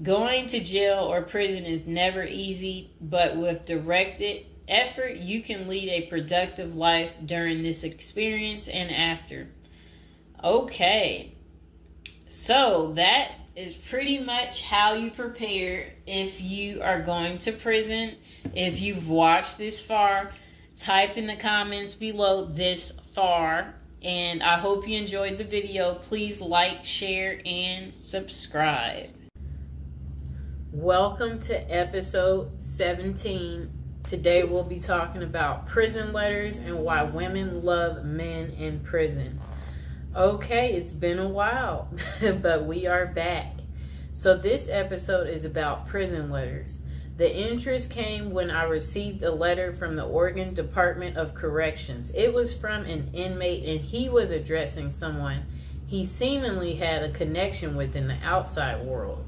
Going to jail or prison is never easy, but with directed effort, you can lead a productive life during this experience and after. Okay, so that is pretty much how you prepare if you are going to prison. If you've watched this far, type in the comments below this far, and I hope you enjoyed the video. Please like, share, and subscribe. Welcome to episode 17. Today we'll be talking about prison letters and why women love men in prison. Okay, it's been a while, but we are back. So this episode is about prison letters. The interest came when I received a letter from the Oregon Department of Corrections. It was from an inmate, and he was addressing someone he seemingly had a connection with in the outside world.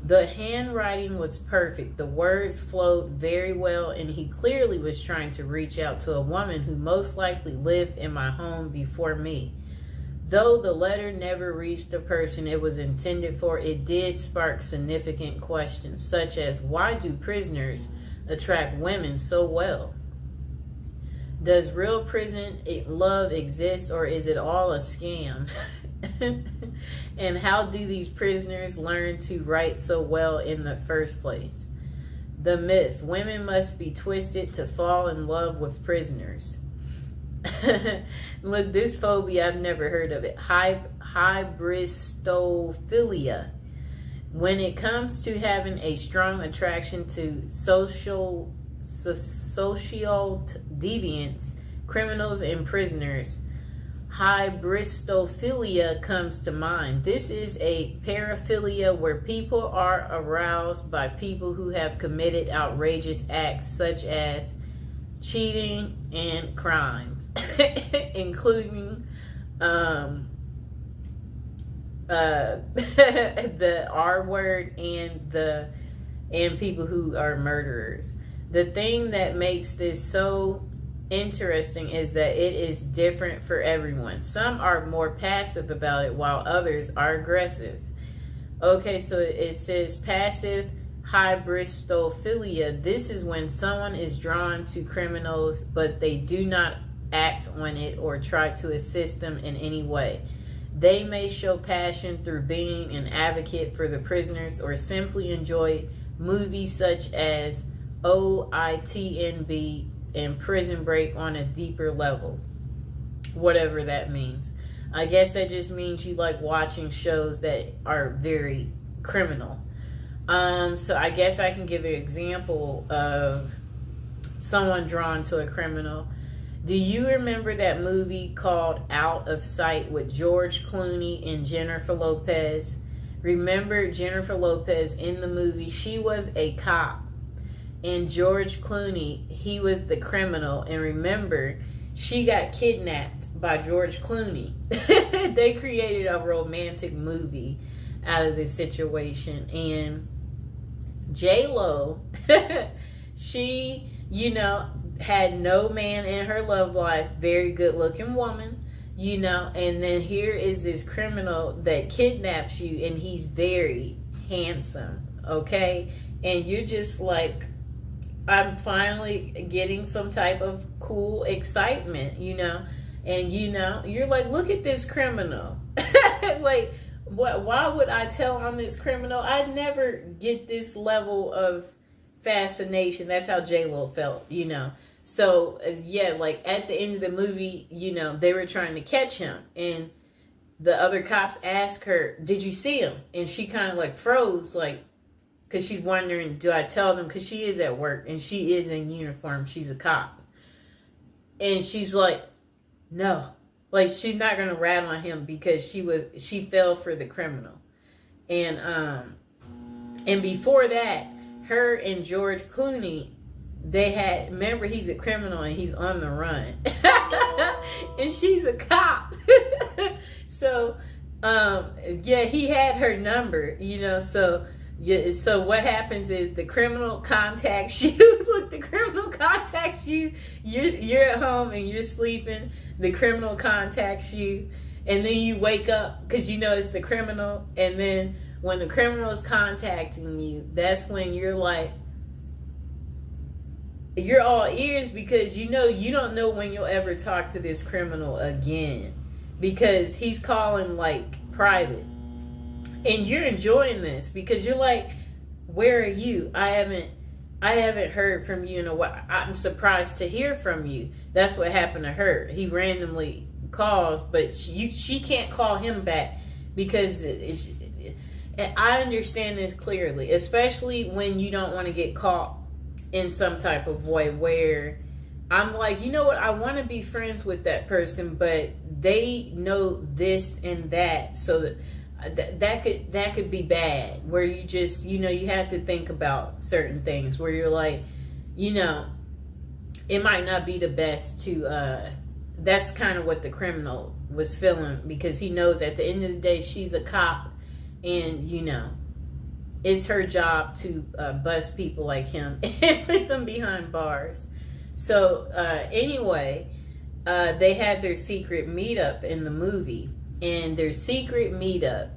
The handwriting was perfect. The words flowed very well, and he clearly was trying to reach out to a woman who most likely lived in my home before me. Though the letter never reached the person it was intended for, it did spark significant questions, such as, why do prisoners attract women so well? Does real prison love exist, or is it all a scam? And how do these prisoners learn to write so well in the first place? The myth: women must be twisted to fall in love with prisoners. Look, this phobia, I've never heard of it. Hybristophilia. When it comes to having a strong attraction to social deviants, criminals, and prisoners, hybristophilia comes to mind. This is a paraphilia where people are aroused by people who have committed outrageous acts such as cheating and crimes, including the R word and people who are murderers. The thing that makes this so interesting is that it is different for everyone. Some are more passive about it while others are aggressive. Okay, so it says passive hybristophilia. This is when someone is drawn to criminals but they do not act on it or try to assist them in any way. They may show passion through being an advocate for the prisoners or simply enjoy movies such as OITNB and Prison Break on a deeper level. Whatever that means. I guess that just means you like watching shows that are very criminal. So I guess I can give an example of someone drawn to a criminal. Do you remember that movie called Out of Sight with George Clooney and Jennifer Lopez? Remember Jennifer Lopez in the movie? She was a cop. And George Clooney, he was the criminal. And remember, she got kidnapped by George Clooney. They created a romantic movie out of this situation. And J-Lo, she, had no man in her love life. Very good looking woman, and then here is this criminal that kidnaps you, and he's very handsome, okay? And you're just like, I'm finally getting some type of cool excitement, and you're like, look at this criminal. Like, why would I tell on this criminal? I'd never get this level of fascination. That's how J-Lo felt, So, yeah, like at the end of the movie, they were trying to catch him. And the other cops asked her, did you see him? And she kind of like froze, like, because she's wondering, do I tell them? Because she is at work and she is in uniform. She's a cop. And she's like, no. Like, she's not going to rat on him because she fell for the criminal. And before that, her and George Clooney, remember, he's a criminal and he's on the run. And she's a cop. So, he had her number, so... Yeah, so what happens is the criminal contacts you. Look, the criminal contacts you. You're at home and you're sleeping. The criminal contacts you, and then you wake up because it's the criminal. And then when the criminal is contacting you, that's when you're like, you're all ears because you don't know when you'll ever talk to this criminal again because he's calling like private. And you're enjoying this because you're like, where are you? I haven't heard from you in a while. I'm surprised to hear from you. That's what happened to her. He randomly calls, but she can't call him back because and I understand this clearly, especially when you don't want to get caught in some type of way where I'm like, you know what? I want to be friends with that person, but they know this and that, so that could be bad, where you just you have to think about certain things where you're like, it might not be the best to that's kind of what the criminal was feeling because he knows at the end of the day she's a cop and it's her job to bust people like him and put them behind bars. So anyway, they had their secret meetup in the movie. And their secret meetup,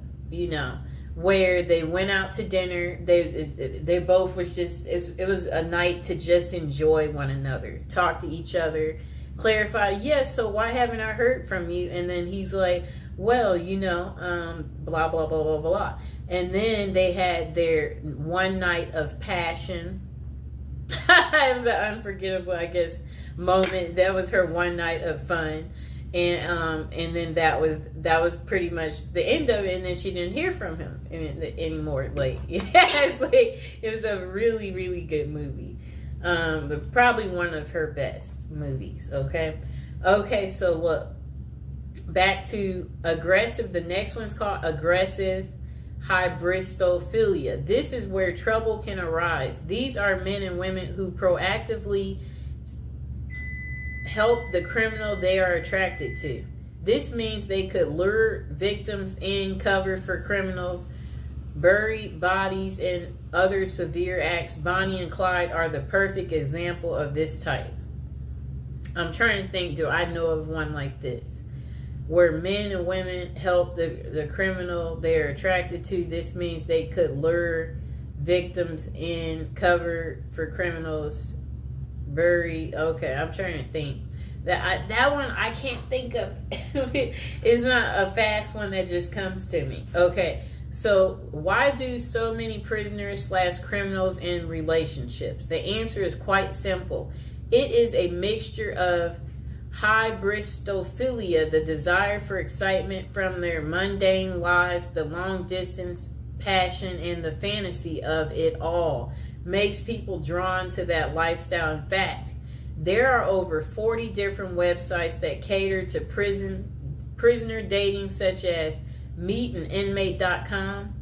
where they went out to dinner. They both was just, it was a night to just enjoy one another, talk to each other, clarified, yes, so why haven't I heard from you? And then he's like, well, blah, blah, blah, blah, blah. And then they had their one night of passion. It was an unforgettable, I guess, moment. That was her one night of fun. And then that was pretty much the end of it. And then she didn't hear from him anymore. Like, it's like, it was a really, really good movie. Probably one of her best movies. Okay, so look, back to aggressive. The next one's called aggressive hybristophilia. This is where trouble can arise. These are men and women who proactively help the criminal they are attracted to. This means they could lure victims in, cover for criminals, bury bodies, and other severe acts. Bonnie and Clyde are the perfect example of this type. I'm trying to think, do I know of one like this? Where men and women help the criminal they're attracted to. This means they could lure victims in, cover for criminals, bury. Okay, I'm trying to think. That one I can't think of. It's not a fast one that just comes to me. Okay, so why do so many prisoners / criminals in relationships? The answer is quite simple. It is a mixture of hybristophilia, the desire for excitement from their mundane lives, the long distance passion, and the fantasy of it all makes people drawn to that lifestyle. In fact, there are over 40 different websites that cater to prisoner dating, such as meetaninmate.com.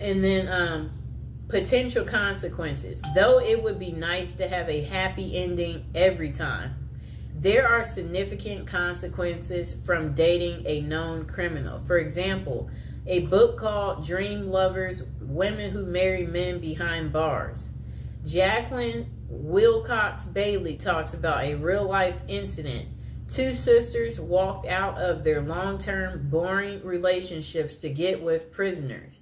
And then potential consequences. Though it would be nice to have a happy ending every time, there are significant consequences from dating a known criminal. For example, a book called Dream Lovers: Women Who Marry Men Behind Bars. Jacqueline Wilcox Bailey talks about a real-life incident. Two sisters walked out of their long-term, boring relationships to get with prisoners.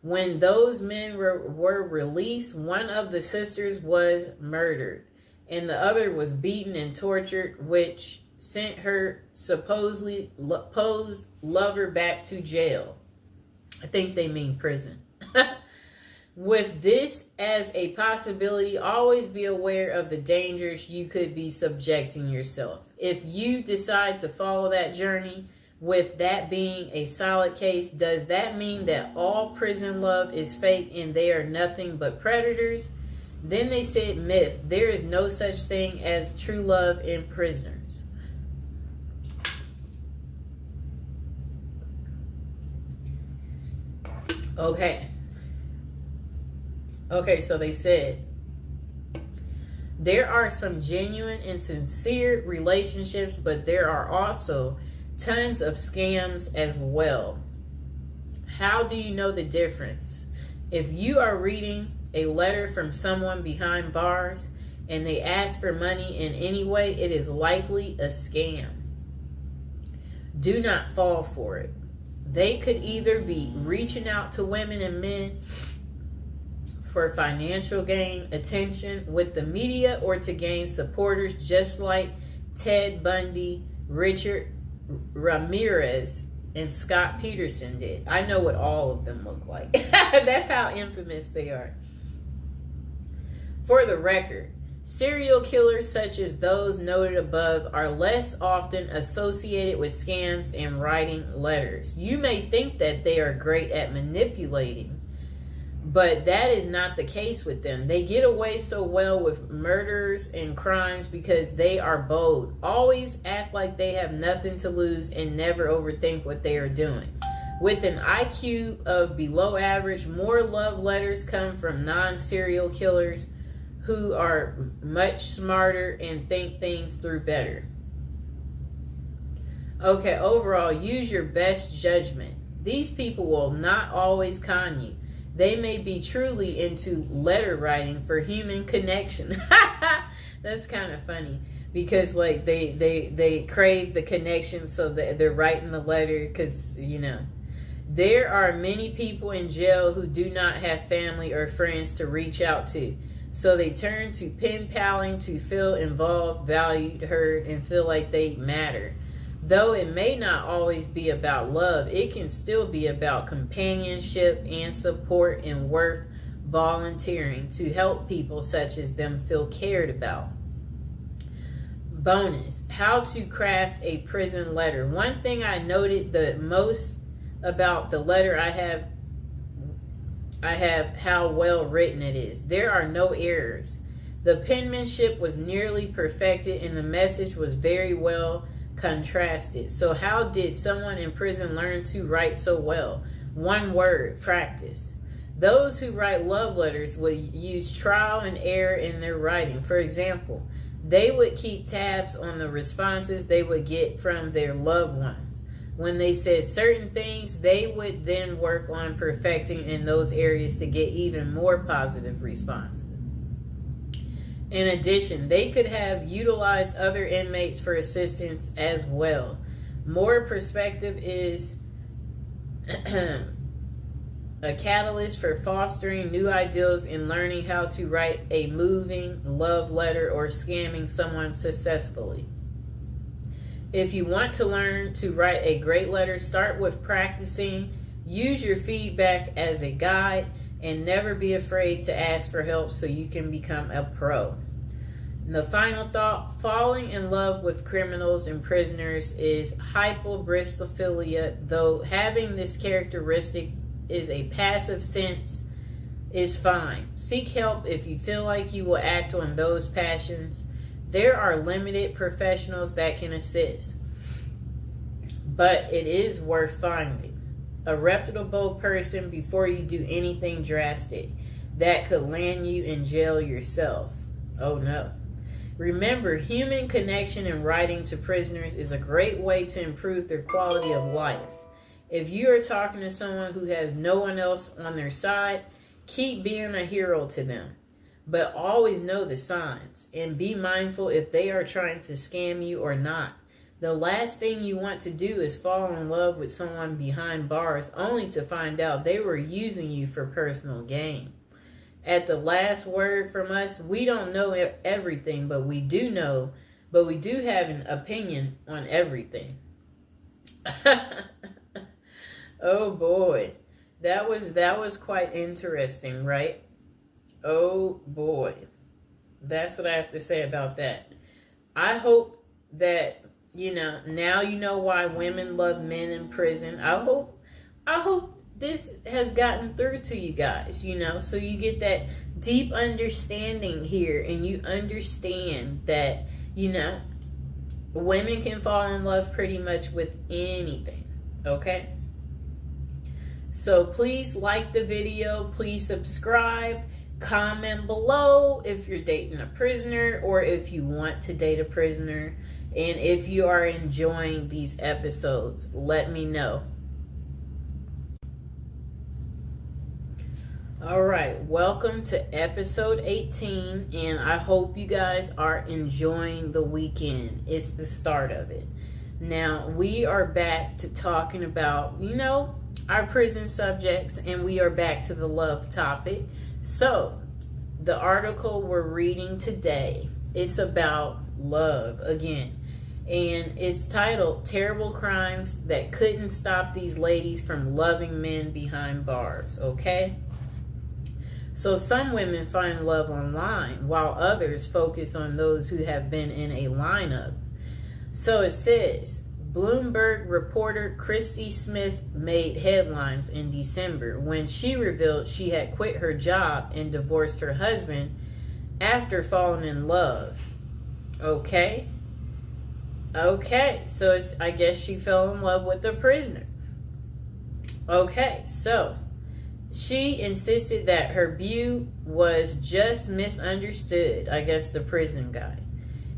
When those men were released, one of the sisters was murdered, and the other was beaten and tortured, which sent her supposedly posed lover back to jail. I think they mean prison. With this as a possibility, always be aware of the dangers you could be subjecting yourself. If you decide to follow that journey, with that being a solid case, does that mean that all prison love is fake and they are nothing but predators? Then they said myth. There is no such thing as true love in prisoners. Okay, so they said there are some genuine and sincere relationships, but there are also tons of scams as well. How do you know the difference? If you are reading a letter from someone behind bars and they ask for money in any way, it is likely a scam. Do not fall for it. They could either be reaching out to women and men for financial gain, attention with the media, or to gain supporters, just like Ted Bundy, Richard Ramirez, and Scott Peterson did. I know what all of them look like. That's how infamous they are. For the record, serial killers such as those noted above are less often associated with scams and writing letters. You may think that they are great at manipulating, but that is not the case with them. They get away so well with murders and crimes because they are bold, always act like they have nothing to lose, and never overthink what they are doing. With an IQ of below average, more love letters come from non-serial killers who are much smarter and think things through better. Okay, overall, use your best judgment. These people will not always con you. They may be truly into letter writing for human connection. That's kind of funny because like they crave the connection, so that they're writing the letter because, you know, there are many people in jail who do not have family or friends to reach out to. So they turn to pen paling to feel involved, valued, heard, and feel like they matter. Though it may not always be about love, it can still be about companionship and support and worth volunteering to help people such as them feel cared about. Bonus, how to craft a prison letter. One thing I noted the most about the letter I have how well written it is. There are no errors. The penmanship was nearly perfected and the message was very well contrasted. So how did someone in prison learn to write so well? One word, practice. Those who write love letters will use trial and error in their writing. For example, they would keep tabs on the responses they would get from their loved ones. When they said certain things, they would then work on perfecting in those areas to get even more positive responses. In addition, they could have utilized other inmates for assistance as well. More perspective is a catalyst for fostering new ideals and learning how to write a moving love letter or scamming someone successfully. If you want to learn to write a great letter, start with practicing. Use your feedback as a guide and never be afraid to ask for help so you can become a pro. And the final thought, falling in love with criminals and prisoners is hyperbristophilia, though having this characteristic is a passive sense is fine. Seek help if you feel like you will act on those passions. There are limited professionals that can assist, but it is worth finding a reputable person before you do anything drastic that could land you in jail yourself. Oh no. Remember, human connection and writing to prisoners is a great way to improve their quality of life. If you are talking to someone who has no one else on their side, keep being a hero to them. But always know the signs and be mindful if they are trying to scam you or not. The last thing you want to do is fall in love with someone behind bars only to find out they were using you for personal gain. At the last word from us, we don't know everything, but we do have an opinion on everything. Oh boy, that was quite interesting, right? Oh boy, that's what I have to say about that. I hope that, now you know why women love men in prison. I hope this has gotten through to you guys, so you get that deep understanding here and you understand that, women can fall in love pretty much with anything, okay? So please like the video, please subscribe, comment below if you're dating a prisoner or if you want to date a prisoner. And if you are enjoying these episodes, let me know. All right, welcome to episode 18, and I hope you guys are enjoying the weekend. It's the start of it. Now, we are back to talking about, our prison subjects, and we are back to the love topic. So, the article we're reading today, it's about love again. And it's titled, Terrible Crimes That Couldn't Stop These Ladies from Loving Men Behind Bars, okay? So some women find love online, while others focus on those who have been in a lineup. So it says, Bloomberg reporter Christy Smith made headlines in December when she revealed she had quit her job and divorced her husband after falling in love. Okay, so I guess she fell in love with a prisoner. Okay, so she insisted that her view was just misunderstood, I guess the prison guy.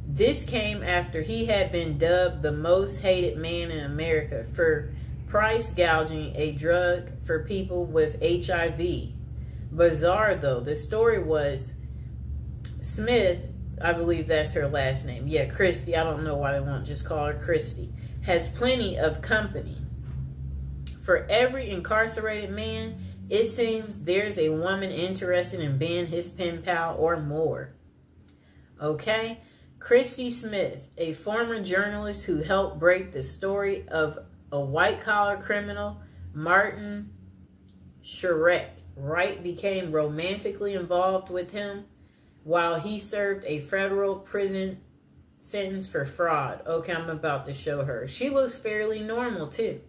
This came after he had been dubbed the most hated man in America for price gouging a drug for people with HIV. Bizarre though, the story was Smith, I believe that's her last name. Yeah, Christy, I don't know why they won't just call her Christy, has plenty of company. For every incarcerated man, It seems there's a woman interested in being his pen pal or more. Okay? Christy Smith, a former journalist who helped break the story of a white-collar criminal, Martin Shrek, Wright became romantically involved with him while he served a federal prison sentence for fraud. Okay, I'm about to show her. She looks fairly normal, too.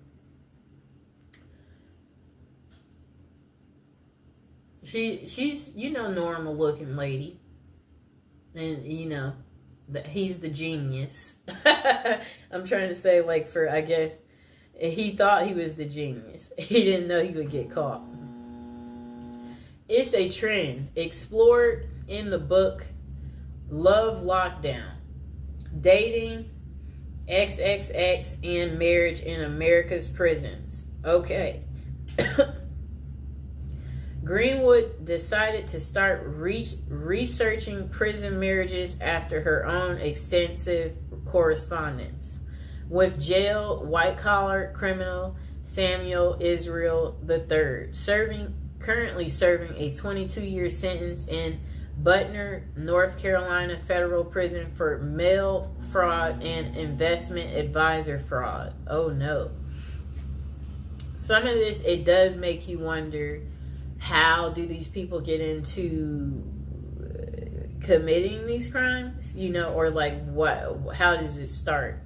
She's, normal looking lady. And, he's the genius. I'm trying to say, I guess, he thought he was the genius. He didn't know he would get caught. It's a trend explored in the book Love Lockdown. Dating, XXX, and marriage in America's prisons. Okay. Greenwood decided to start researching prison marriages after her own extensive correspondence with jail white-collar criminal Samuel Israel III, currently serving a 22-year sentence in Butner, North Carolina federal prison for mail fraud and investment advisor fraud. Oh no. Some of this, it does make you wonder, how do these people get into committing these crimes? Or how does it start?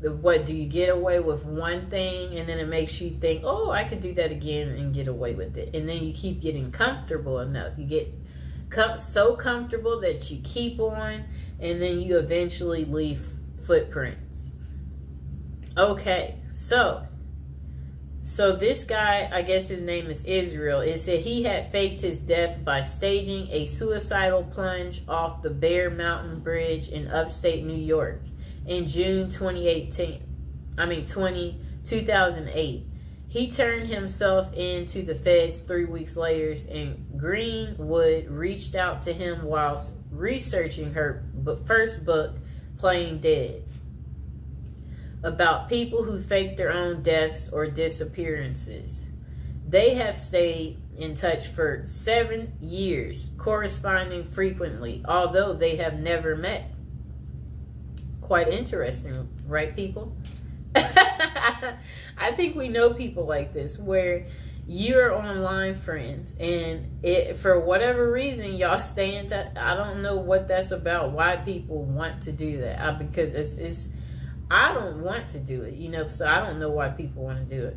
What, do you get away with one thing and then it makes you think, oh, I could do that again and get away with it. And then you keep getting comfortable enough. You get so comfortable that you keep on, and then you eventually leave footprints. Okay, so this guy, I guess his name is Israel, it said he had faked his death by staging a suicidal plunge off the Bear Mountain Bridge in upstate New York in June 2008. He turned himself in to the feds 3 weeks later, and Greenwood reached out to him whilst researching her first book, Playing Dead, about people who fake their own deaths or disappearances. They have stayed in touch for 7 years, corresponding frequently, although they have never met. Quite interesting, right, people? I think we know people like this, where you're online friends, and for whatever reason y'all stay in touch. I don't know what that's about, why people want to do that. Because it's I don't want to do it, so I don't know why people want to do it.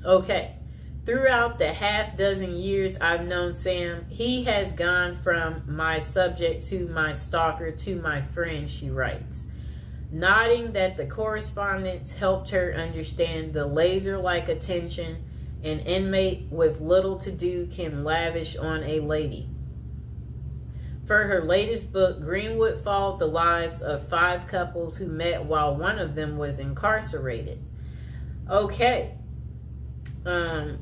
Okay. Throughout the half dozen years I've known Sam, he has gone from my subject to my stalker to my friend, she writes, nodding that the correspondence helped her understand the laser-like attention an inmate with little to do can lavish on a lady. For her latest book, Greenwood followed the lives of 5 couples who met while one of them was incarcerated. Okay. I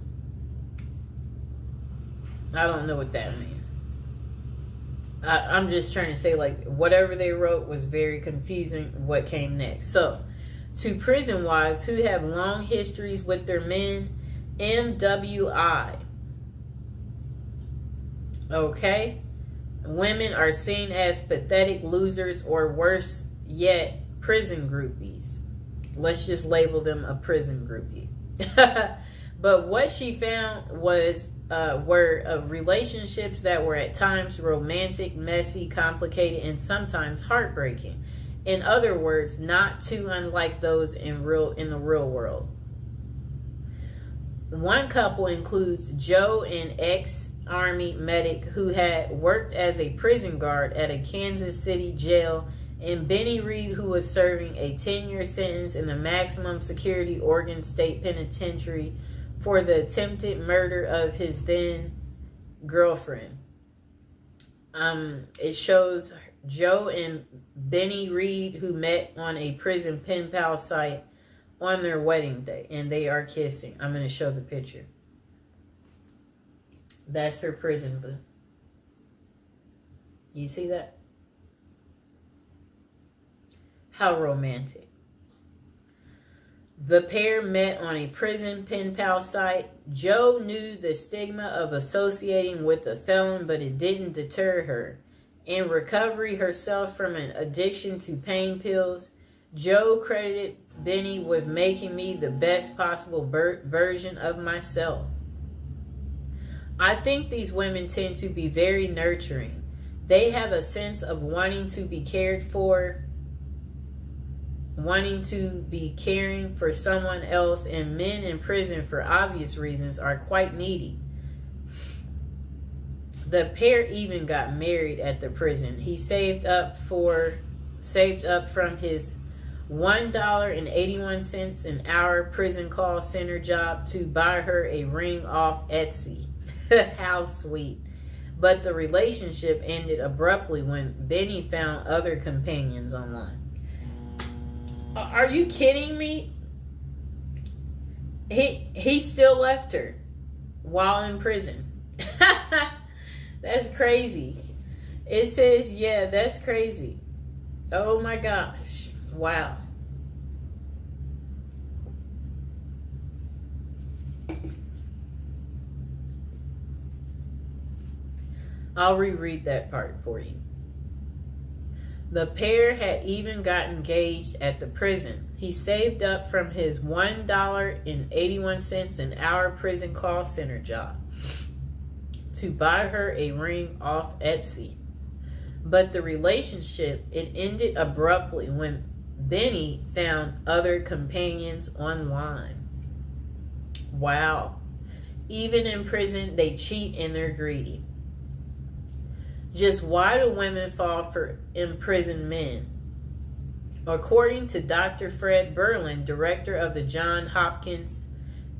don't know what that means. I'm just trying to say, whatever they wrote was very confusing what came next. So, to prison wives who have long histories with their men, MWI. Okay? Women are seen as pathetic losers, or worse yet, prison groupies. Let's just label them a prison groupie. But what she found were relationships that were at times romantic, messy, complicated, and sometimes heartbreaking. In other words, not too unlike those in the real world. One couple includes Joe, an ex-Army medic who had worked as a prison guard at a Kansas City jail, and Benny Reed, who was serving a 10-year sentence in the maximum security Oregon State Penitentiary for the attempted murder of his then girlfriend. It shows Joe and Benny Reed, who met on a prison pen pal site, on their wedding day, and they are kissing. I'm going to show the picture. That's her prison boo. You see that? How romantic. The pair met on a prison pen pal site. Joe knew the stigma of associating with a felon, but it didn't deter her. In recovery herself from an addiction to pain pills, Joe credited Benny with making me the best possible version of myself. I think these women tend to be very nurturing. They have a sense of wanting to be cared for, wanting to be caring for someone else, and men in prison, for obvious reasons, are quite needy. The pair even got married at the prison. He saved up from his $1.81 an hour prison call center job to buy her a ring off Etsy. How sweet. But the relationship ended abruptly when Benny found other companions online. Are you kidding me? He still left her while in prison. That's crazy. It says, yeah, that's crazy. Oh my gosh. Wow. I'll reread that part for you. The pair had even got engaged at the prison. He saved up from his $1.81 an hour prison call center job to buy her a ring off Etsy. But the relationship, it ended abruptly when Benny found other companions online. Wow. Even in prison, they cheat and they're greedy. Just why do women fall for imprisoned men? According to Dr. Fred Berlin, director of the Johns Hopkins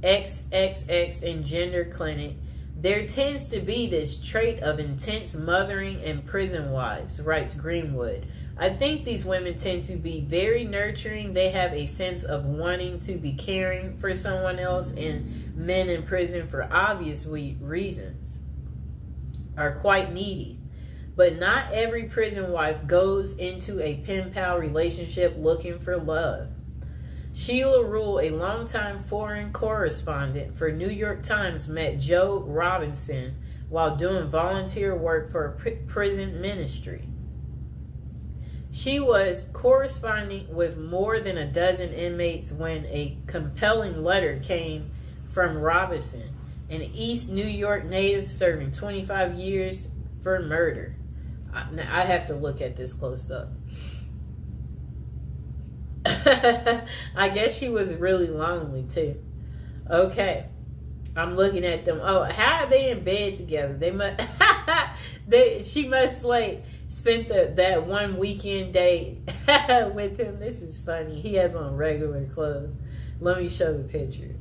XXX and Gender Clinic, there tends to be this trait of intense mothering in prison wives, writes Greenwood. I think these women tend to be very nurturing. They have a sense of wanting to be caring for someone else, and men in prison, for obvious reasons, are quite needy. But not every prison wife goes into a pen pal relationship looking for love. Sheila Rule, a longtime foreign correspondent for New York Times, met Joe Robinson while doing volunteer work for a prison ministry. She was corresponding with more than a dozen inmates when a compelling letter came from Robinson, an East New York native serving 25 years for murder. Now, I have to look at this close up. I guess she was really lonely too. Okay, I'm looking at them. Oh, how are they in bed together? They must. She must like spent that one weekend day with him. This is funny. He has on regular clothes. Let me show the picture.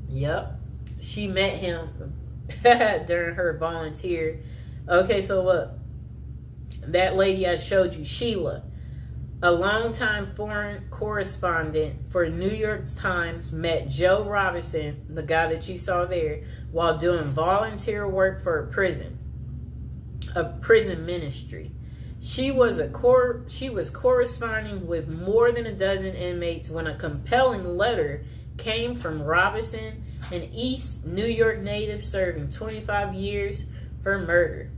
Yep, she met him during her volunteer. Okay, so look, that lady I showed you, Sheila, a longtime foreign correspondent for New York Times, met Joe Robinson, the guy that you saw there, while doing volunteer work for a prison ministry. She was corresponding with more than a dozen inmates when a compelling letter came from Robinson, an East New York native serving 25 years for murder.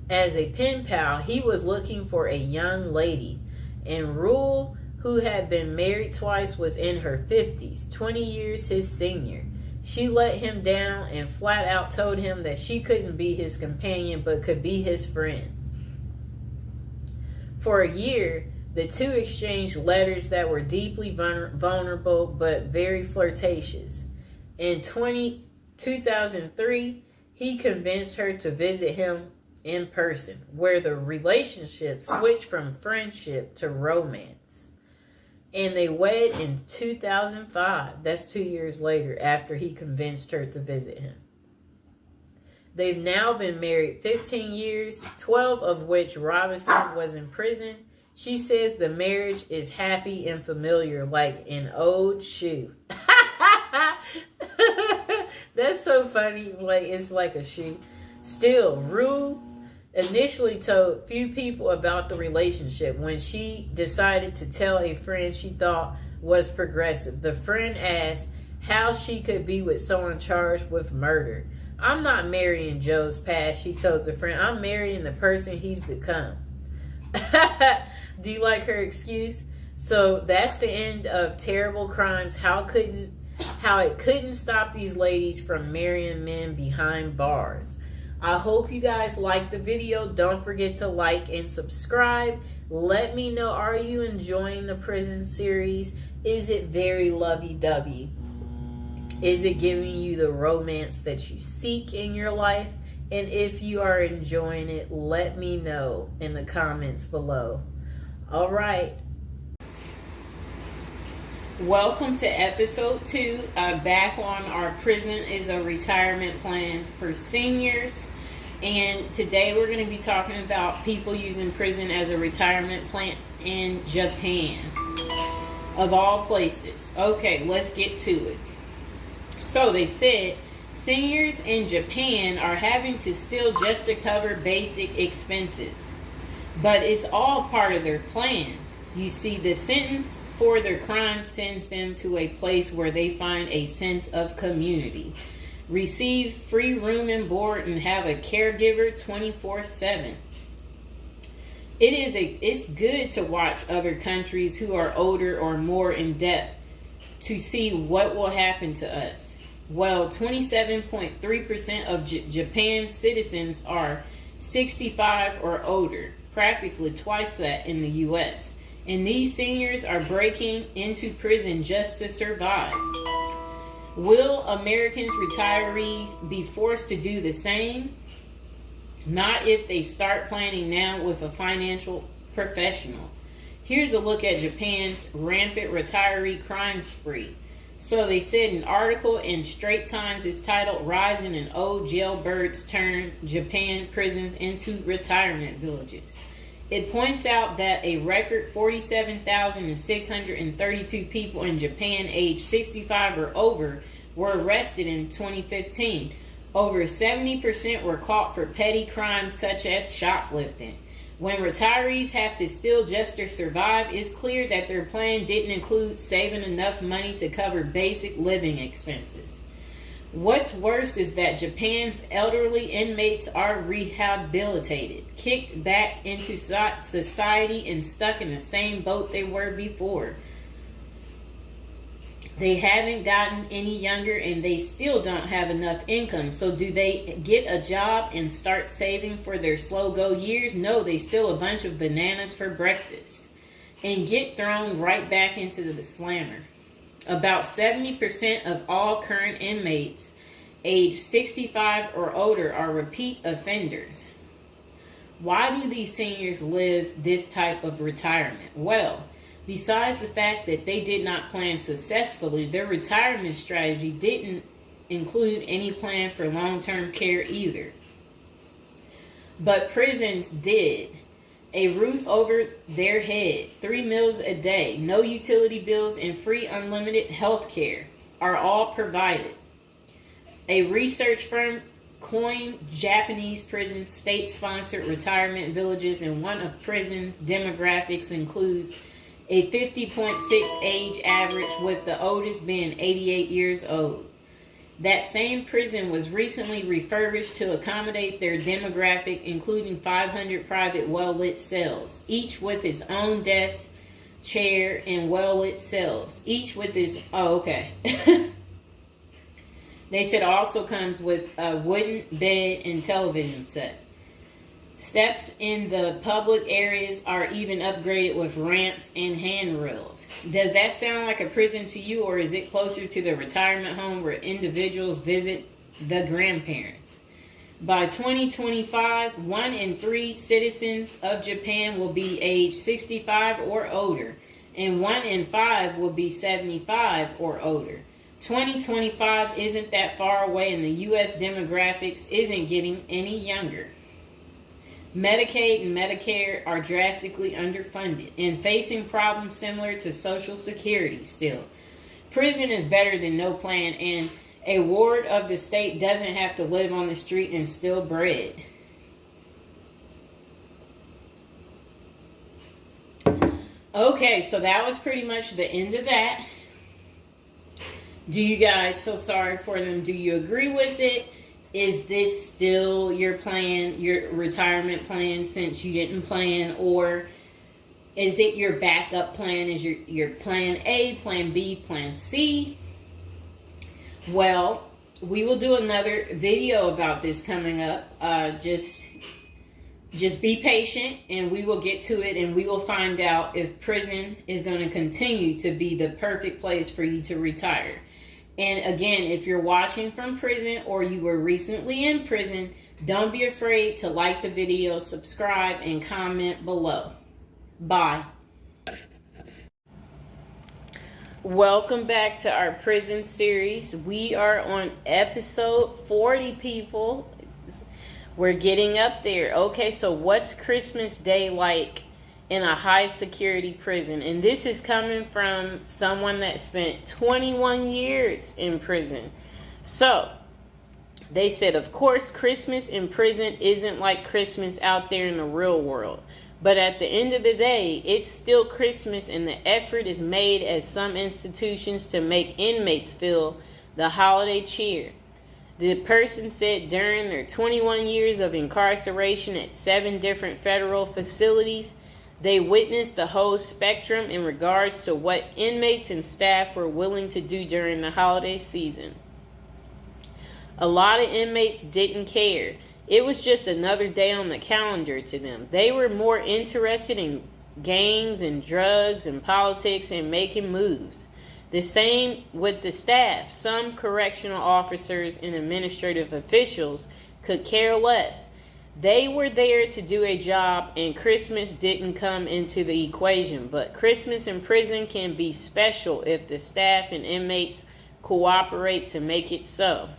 As a pen pal, he was looking for a young lady, and Rule, who had been married twice, was in her 50s, 20 years his senior. She let him down and flat out told him that she couldn't be his companion but could be his friend. For a year, the two exchanged letters that were deeply vulnerable but very flirtatious. In 2003, he convinced her to visit him in person, where the relationship switched from friendship to romance. And they wed in 2005. That's 2 years later, after he convinced her to visit him. They've now been married 15 years, 12 of which Robinson was in prison. She says the marriage is happy and familiar, like an old shoe. That's so funny. Like, it's like a shoe. Still, Rue initially told few people about the relationship. When she decided to tell a friend she thought was progressive, the friend asked how she could be with someone charged with murder. I'm not marrying Joe's past, she told the friend. I'm marrying the person he's become. Do you like her excuse? So that's the end of Terrible Crimes. How it couldn't stop these ladies from marrying men behind bars. I hope you guys liked the video. Don't forget to like and subscribe. Let me know, are you enjoying the prison series? Is it very lovey-dovey? Is it giving you the romance that you seek in your life? And if you are enjoying it, let me know in the comments below. All right. Welcome to episode 2. Back on our Prison is a Retirement Plan for Seniors. And today we're going to be talking about people using prison as a retirement plan in Japan. Of all places. Okay, let's get to it. So they said seniors in Japan are having to steal just to cover basic expenses. But it's all part of their plan. You see, the sentence for their crime sends them to a place where they find a sense of community, receive free room and board, and have a caregiver 24/7. It's good to watch other countries who are older or more in depth to see what will happen to us. Well, 27.3% of Japan's citizens are 65 or older, practically twice that in the U.S. And these seniors are breaking into prison just to survive. Will Americans retirees be forced to do the same? Not if they start planning now with a financial professional. Here's a look at Japan's rampant retiree crime spree. So they said an article in Straits Times is titled "Rising in Old Jailbirds Turn Japan Prisons into Retirement Villages." It points out that a record 47,632 people in Japan aged 65 or over were arrested in 2015. Over 70% were caught for petty crimes such as shoplifting. When retirees have to steal just to survive, it's clear that their plan didn't include saving enough money to cover basic living expenses. What's worse is that Japan's elderly inmates are rehabilitated, kicked back into society, and stuck in the same boat they were before. They haven't gotten any younger, and they still don't have enough income. So do they get a job and start saving for their slow-go years? No, they steal a bunch of bananas for breakfast and get thrown right back into the slammer. About 70% of all current inmates aged 65 or older are repeat offenders. Why do these seniors live this type of retirement? Well, besides the fact that they did not plan successfully, their retirement strategy didn't include any plan for long-term care either. But prisons did. A roof over their head, 3 meals a day, no utility bills, and free unlimited health care are all provided. A research firm coined Japanese prison state-sponsored retirement villages, and one of prison's demographics includes a 50.6 age average, with the oldest being 88 years old. That same prison was recently refurbished to accommodate their demographic, including 500 private well-lit cells, each with its own desk, chair, and well-lit cells, each with its... Oh, okay. They said it also comes with a wooden bed and television set. Steps in the public areas are even upgraded with ramps and handrails. Does that sound like a prison to you, or is it closer to the retirement home where individuals visit the grandparents? By 2025, 1 in 3 citizens of Japan will be age 65 or older, and 1 in 5 will be 75 or older. 2025 isn't that far away, and the U.S. demographics isn't getting any younger. Medicaid and Medicare are drastically underfunded and facing problems similar to Social Security still. Prison is better than no plan, and a ward of the state doesn't have to live on the street and steal bread. Okay, so that was pretty much the end of that. Do you guys feel sorry for them? Do you agree with it? Is this still your plan, your retirement plan, since you didn't plan? Or is it your backup plan? Is your plan A, plan B, plan C? Well, we will do another video about this coming up. Just be patient, and we will get to it, and we will find out if prison is going to continue to be the perfect place for you to retire. And again, if you're watching from prison or you were recently in prison, don't be afraid to like the video, subscribe, and comment below. Bye. Welcome back to our prison series. We are on episode 40, people. We're getting up there. Okay, so what's Christmas Day like in a high security prison? And this is coming from someone that spent 21 years in prison. So they said, of course, Christmas in prison isn't like Christmas out there in the real world. But at the end of the day, it's still Christmas, and the effort is made at some institutions to make inmates feel the holiday cheer. The person said during their 21 years of incarceration at 7 different federal facilities, they witnessed the whole spectrum in regards to what inmates and staff were willing to do during the holiday season. A lot of inmates didn't care. It was just another day on the calendar to them. They were more interested in gangs and drugs and politics and making moves. The same with the staff. Some correctional officers and administrative officials could care less. They were there to do a job, and Christmas didn't come into the equation. But Christmas in prison can be special if the staff and inmates cooperate to make it so.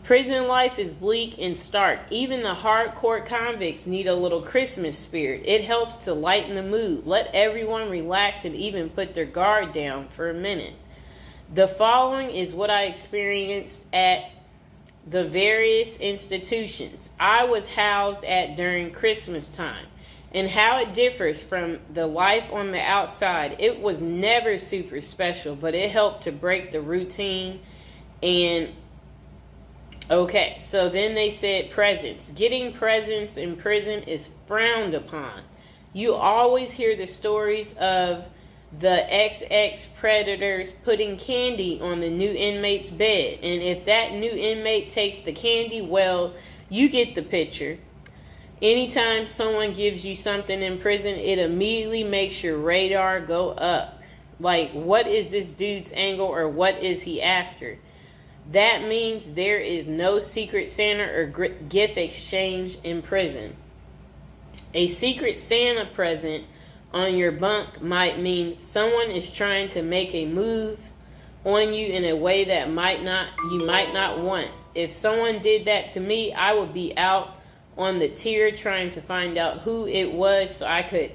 Prison life is bleak and stark. Even the hardcore convicts need a little Christmas spirit. It helps to lighten the mood, let everyone relax, and even put their guard down for a minute. The following is what I experienced at the various institutions I was housed at during Christmas time, and how it differs from the life on the outside. It was never super special, but it helped to break the routine. And okay, so then they said presents. Getting presents in prison is frowned upon. You always hear the stories of the XX predators putting candy on the new inmate's bed. And if that new inmate takes the candy, well, you get the picture. Anytime someone gives you something in prison, it immediately makes your radar go up. Like, what is this dude's angle, or what is he after? That means there is no secret Santa or gift exchange in prison. A secret Santa present on your bunk might mean someone is trying to make a move on you in a way that you might not want. If someone did that to me, I would be out on the tier trying to find out who it was so I could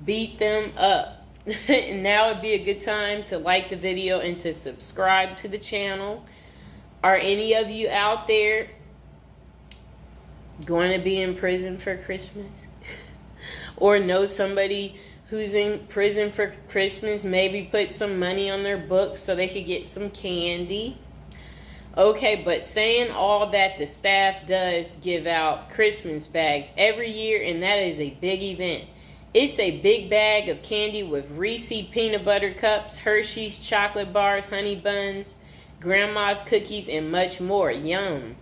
beat them up. And now would be a good time to like the video and to subscribe to the channel. Are any of you out there going to be in prison for Christmas? Or know somebody who's in prison for Christmas? Maybe put some money on their books so they could get some candy. Okay, but saying all that, the staff does give out Christmas bags every year, and that is a big event. It's a big bag of candy with Reese's peanut butter cups, Hershey's chocolate bars, honey buns, grandma's cookies, and much more. Yum.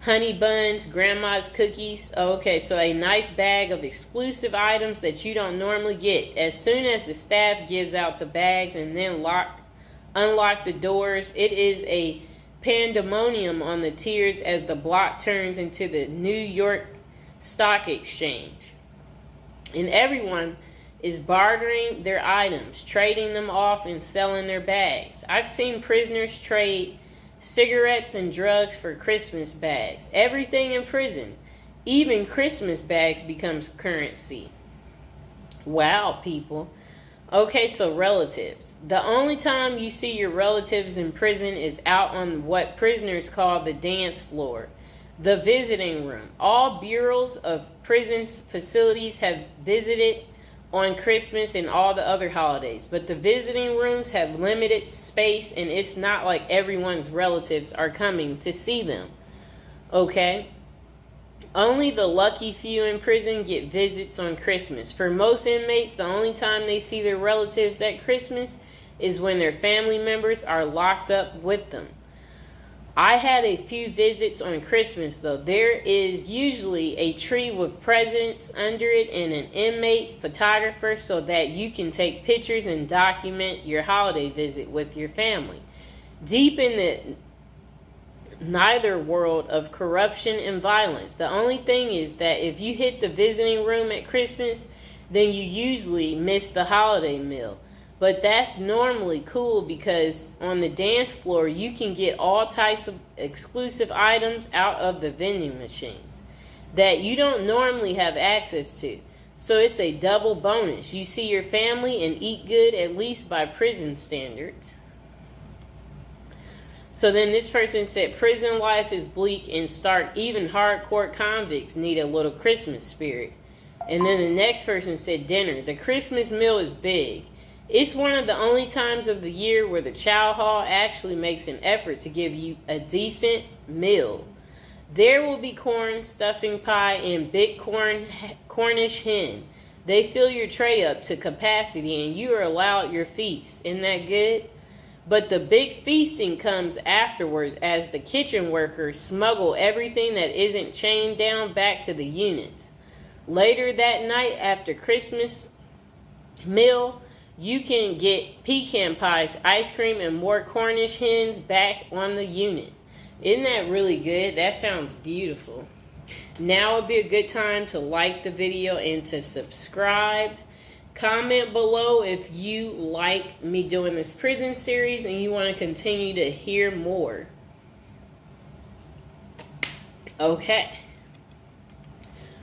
Honey buns, grandma's cookies. Okay, so a nice bag of exclusive items that you don't normally get. As soon as the staff gives out the bags and then unlock the doors, it is a pandemonium on the tiers as the block turns into the New York Stock Exchange. And everyone is bartering their items, trading them off, and selling their bags. I've seen prisoners trade cigarettes and drugs for Christmas bags. Everything in prison, even Christmas bags, becomes currency. Wow, people. Okay, so relatives. The only time you see your relatives in prison is out on what prisoners call the dance floor, the visiting room. All bureaus of prison facilities have visited on Christmas and all the other holidays. But the visiting rooms have limited space, and it's not like everyone's relatives are coming to see them. Okay? Only the lucky few in prison get visits on Christmas. For most inmates, the only time they see their relatives at Christmas is when their family members are locked up with them. I had a few visits on Christmas, though. There is usually a tree with presents under it and an inmate photographer so that you can take pictures and document your holiday visit with your family. Deep in the neither world of corruption and violence. The only thing is that if you hit the visiting room at Christmas, then you usually miss the holiday meal. But that's normally cool because on the dance floor, you can get all types of exclusive items out of the vending machines that you don't normally have access to. So it's a double bonus. You see your family and eat good, at least by prison standards. So then this person said, prison life is bleak and stark. Even hardcore convicts need a little Christmas spirit. And then the next person said, dinner. The Christmas meal is big. It's one of the only times of the year where the chow hall actually makes an effort to give you a decent meal. There will be corn, stuffing pie, and big Cornish hen. They fill your tray up to capacity and you are allowed your feast. Isn't that good? But the big feasting comes afterwards as the kitchen workers smuggle everything that isn't chained down back to the units. Later that night after Christmas meal, you can get pecan pies, ice cream, and more Cornish hens back on the unit. Isn't that really good? That sounds beautiful. Now would be a good time to like the video and to subscribe. Comment below if you like me doing this prison series and you want to continue to hear more. Okay.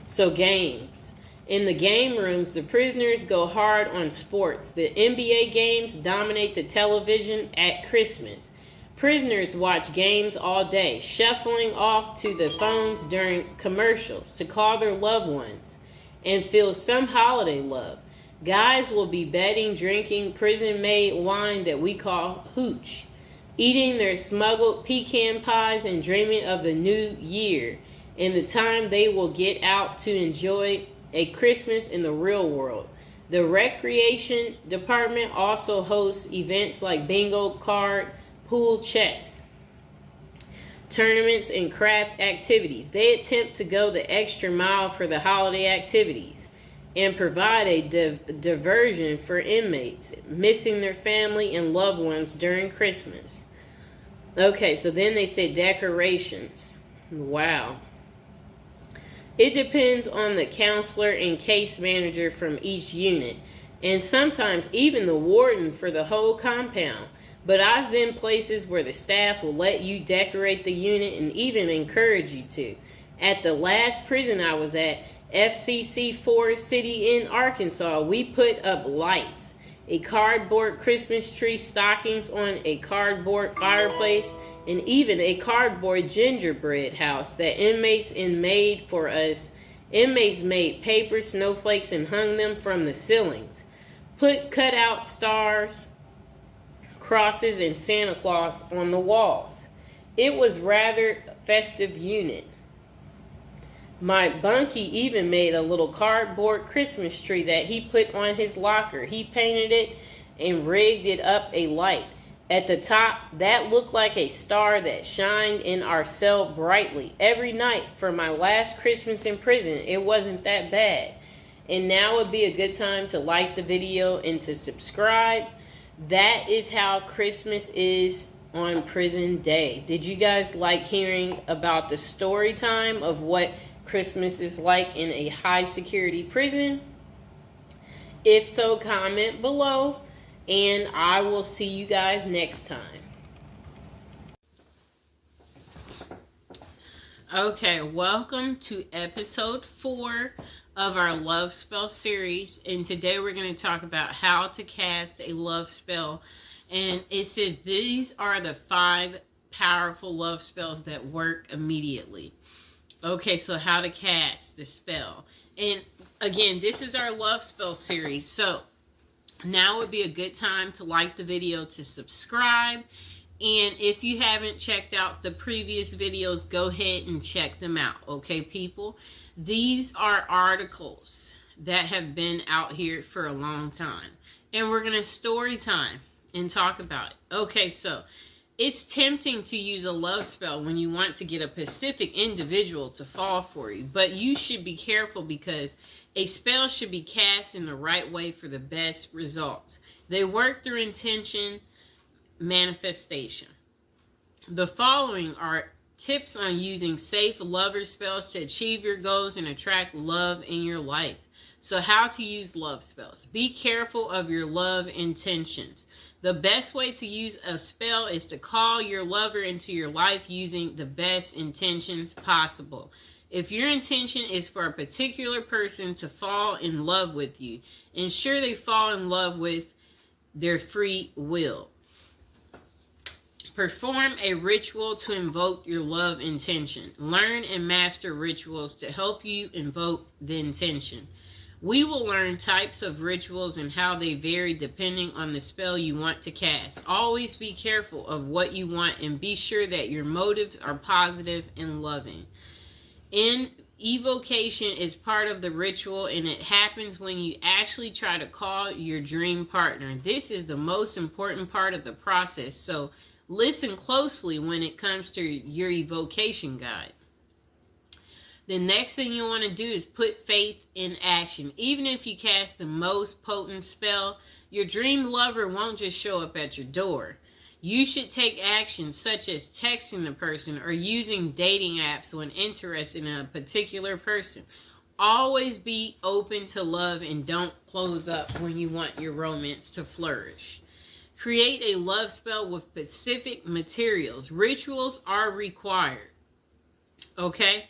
So games. In the game rooms, the prisoners go hard on sports. The NBA games dominate the television at Christmas. Prisoners watch games all day, shuffling off to the phones during commercials to call their loved ones and feel some holiday love. Guys will be betting, drinking prison-made wine that we call hooch, eating their smuggled pecan pies and dreaming of the new year and the time they will get out to enjoy a Christmas in the real world. The recreation department also hosts events like bingo card, pool, chess, tournaments, and craft activities. They attempt to go the extra mile for the holiday activities and provide a diversion for inmates missing their family and loved ones during Christmas. Okay, so then they say decorations. Wow. It depends on the counselor and case manager from each unit, and sometimes even the warden for the whole compound. But I've been places where the staff will let you decorate the unit and even encourage you to. At the last prison I was at, FCC Forest City in Arkansas, we put up lights, a cardboard Christmas tree, stockings on a cardboard fireplace, and even a cardboard gingerbread house that inmates made for us. Inmates made paper snowflakes and hung them from the ceilings. Put cutout stars, crosses, and Santa Claus on the walls. It was rather festive unit. My bunkie even made a little cardboard Christmas tree that he put on his locker. He painted it and rigged it up a light. At the top, that looked like a star that shined in our cell brightly. Every night for my last Christmas in prison, it wasn't that bad. And now would be a good time to like the video and to subscribe. That is how Christmas is on prison day. Did you guys like hearing about the story time of what Christmas is like in a high security prison? If so, comment below, and I will see you guys next time. Okay, welcome to episode 4 of our love spell series, and today we're going to talk about how to cast a love spell. And it says these are the 5 powerful love spells that work immediately. Okay, so how to cast the spell. And again, this is our love spell series. So now would be a good time to like the video, to subscribe. And if you haven't checked out the previous videos, go ahead and check them out. Okay, people? These are articles that have been out here for a long time. And we're going to story time and talk about it. Okay, so it's tempting to use a love spell when you want to get a specific individual to fall for you. But you should be careful, because a spell should be cast in the right way for the best results. They work through intention, manifestation. The following are tips on using safe lover spells to achieve your goals and attract love in your life. So how to use love spells. Be careful of your love intentions. The best way to use a spell is to call your lover into your life using the best intentions possible. If your intention is for a particular person to fall in love with you, ensure they fall in love with their free will. Perform a ritual to invoke your love intention. Learn and master rituals to help you invoke the intention. We will learn types of rituals and how they vary depending on the spell you want to cast. Always be careful of what you want and be sure that your motives are positive and loving. Evocation is part of the ritual, and it happens when you actually try to call your dream partner. This is the most important part of the process, so listen closely when it comes to your evocation guide. The next thing you want to do is put faith in action. Even if you cast the most potent spell, your dream lover won't just show up at your door. You should take action, such as texting the person or using dating apps when interested in a particular person. Always be open to love and don't close up when you want your romance to flourish. Create a love spell with specific materials. Rituals are required. Okay?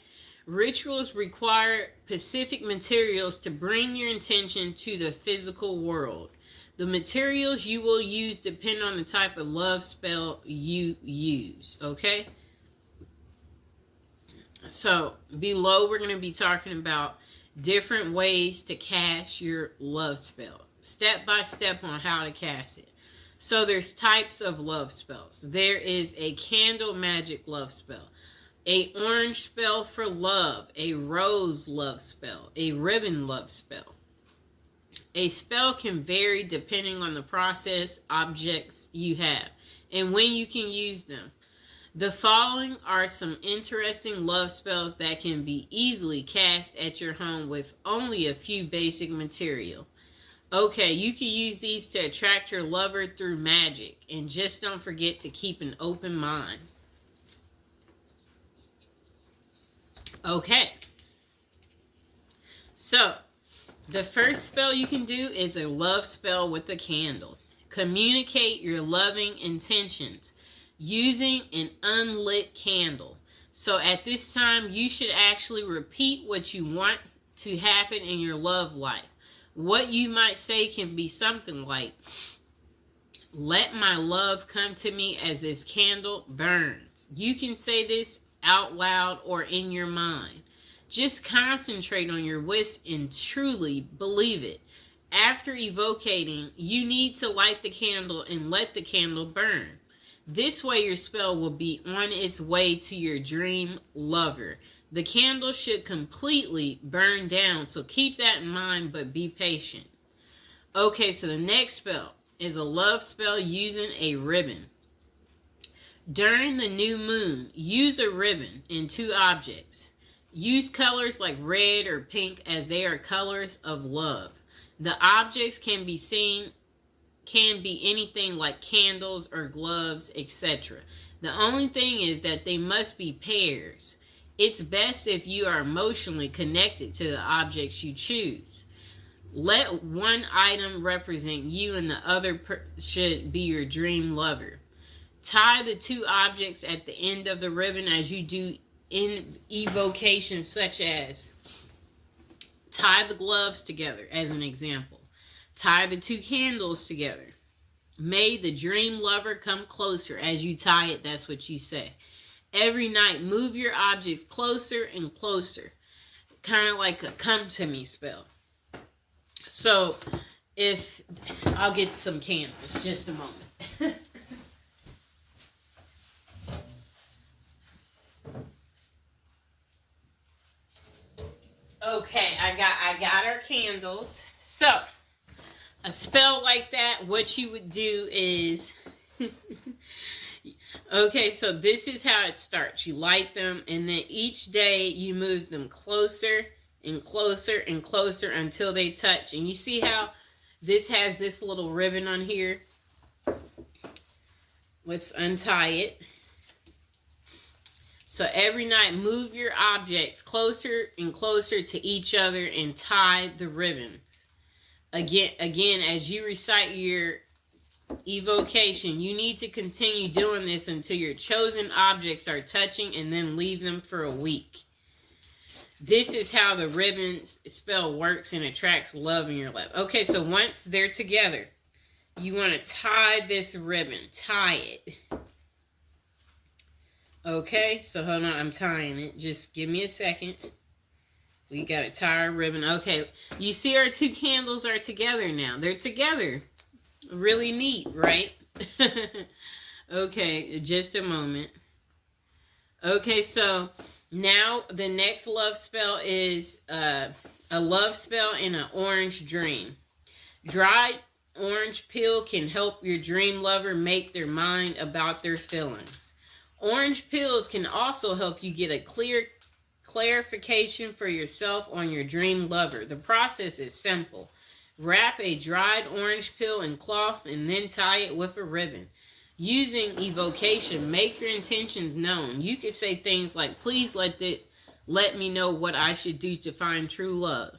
Rituals require specific materials to bring your intention to the physical world. The materials you will use depend on the type of love spell you use. Okay? So, below we're going to be talking about different ways to cast your love spell. Step by step on how to cast it. So there's types of love spells. There is a candle magic love spell, a orange spell for love, a rose love spell, a ribbon love spell. A spell can vary depending on the process, objects you have, and when you can use them. The following are some interesting love spells that can be easily cast at your home with only a few basic material. Okay, you can use these to attract your lover through magic, and just don't forget to keep an open mind. Okay, so the first spell you can do is a love spell with a candle. Communicate your loving intentions using an unlit candle. So at this time, you should actually repeat what you want to happen in your love life. What you might say can be something like, "Let my love come to me as this candle burns." You can say this out loud or in your mind. Just concentrate on your wish and truly believe it. After evocating, you need to light the candle and let the candle burn. This way your spell will be on its way to your dream lover. The candle should completely burn down, so keep that in mind, but be patient. Okay, so the next spell is a love spell using a ribbon. During the new moon, use a ribbon in 2 objects. Use colors like red or pink as they are colors of love. The objects can be anything like candles or gloves, etc. The only thing is that they must be pairs. It's best if you are emotionally connected to the objects you choose. Let one item represent you and the other should be your dream lover. Tie the 2 objects at the end of the ribbon as you do in evocation, such as tie the gloves together as an example. Tie the 2 candles together. May the dream lover come closer. As you tie it, that's what you say. Every night, move your objects closer and closer. kind of like a come to me spell. So if I'll get some candles, just a moment. Okay, I got our candles. So a spell like that, what you would do is okay, so this is how it starts. You light them, and then each day you move them closer and closer and closer until they touch. And you see how this has this little ribbon on here? Let's untie it. So every night, move your objects closer and closer to each other and tie the ribbons. Again, as you recite your evocation, you need to continue doing this until your chosen objects are touching, and then leave them for a week. This is how the ribbon spell works and attracts love in your life. Okay, so once they're together, you want to tie this ribbon. Tie it. Okay, so hold on, I'm tying it. Just give me a second. We got to tie our ribbon. Okay, you see our two candles are together now. They're together. Really neat, right? Okay, just a moment. Okay, so now the next love spell is a love spell in an orange dream. Dried orange peel can help your dream lover make their mind about their feelings. Orange peels can also help you get a clear clarification for yourself on your dream lover. The process is simple. Wrap a dried orange peel in cloth and then tie it with a ribbon. Using evocation, make your intentions known. You can say things like, please let me know what I should do to find true love.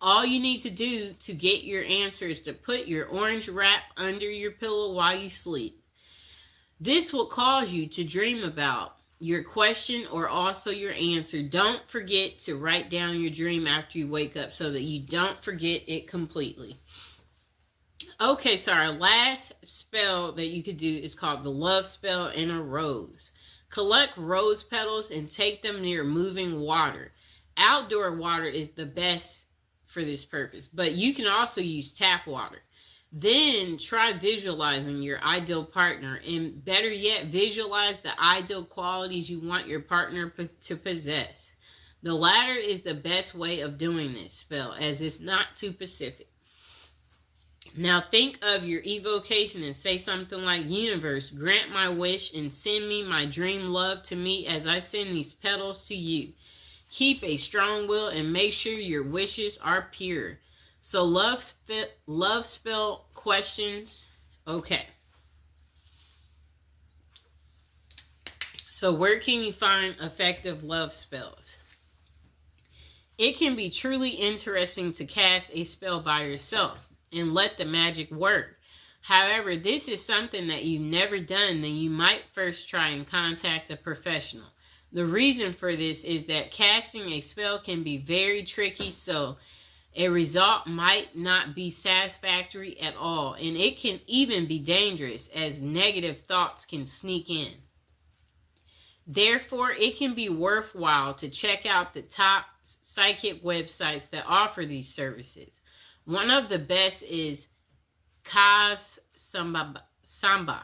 All you need to do to get your answer is to put your orange wrap under your pillow while you sleep. This will cause you to dream about your question or also your answer. Don't forget to write down your dream after you wake up so that you don't forget it completely. Okay, so our last spell that you could do is called the love spell in a rose. Collect rose petals and take them near moving water. Outdoor water is the best for this purpose, but you can also use tap water. Then try visualizing your ideal partner, and better yet, visualize the ideal qualities you want your partner to possess. The latter is the best way of doing this spell, as it's not too specific. Now think of your evocation and say something like, universe, grant my wish and send me my dream love to me as I send these petals to you. Keep a strong will and make sure your wishes are pure. So love spell questions. Okay. So where can you find effective love spells? It can be truly interesting to cast a spell by yourself and let the magic work. However, this is something that you've never done, then you might first try and contact a professional. The reason for this is that casting a spell can be very tricky, so a result might not be satisfactory at all, and it can even be dangerous as negative thoughts can sneak in. Therefore, it can be worthwhile to check out the top psychic websites that offer these services. One of the best is Kaz Samba,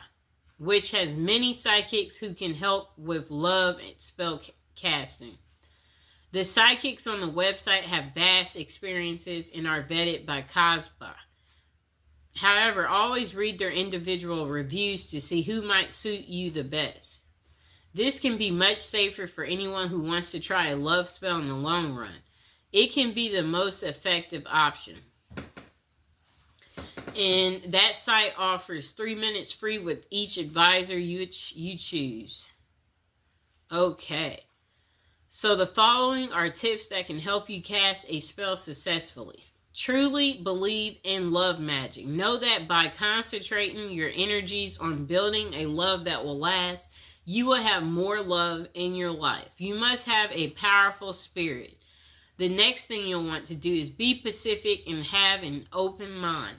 which has many psychics who can help with love and spell casting. The psychics on the website have vast experiences and are vetted by Kazba. However, always read their individual reviews to see who might suit you the best. This can be much safer for anyone who wants to try a love spell in the long run. It can be the most effective option. And that site offers 3 minutes free with each advisor you choose. Okay. So the following are tips that can help you cast a spell successfully. Truly believe in love magic. Know that by concentrating your energies on building a love that will last, you will have more love in your life. You must have a powerful spirit. The next thing you'll want to do is be pacific and have an open mind.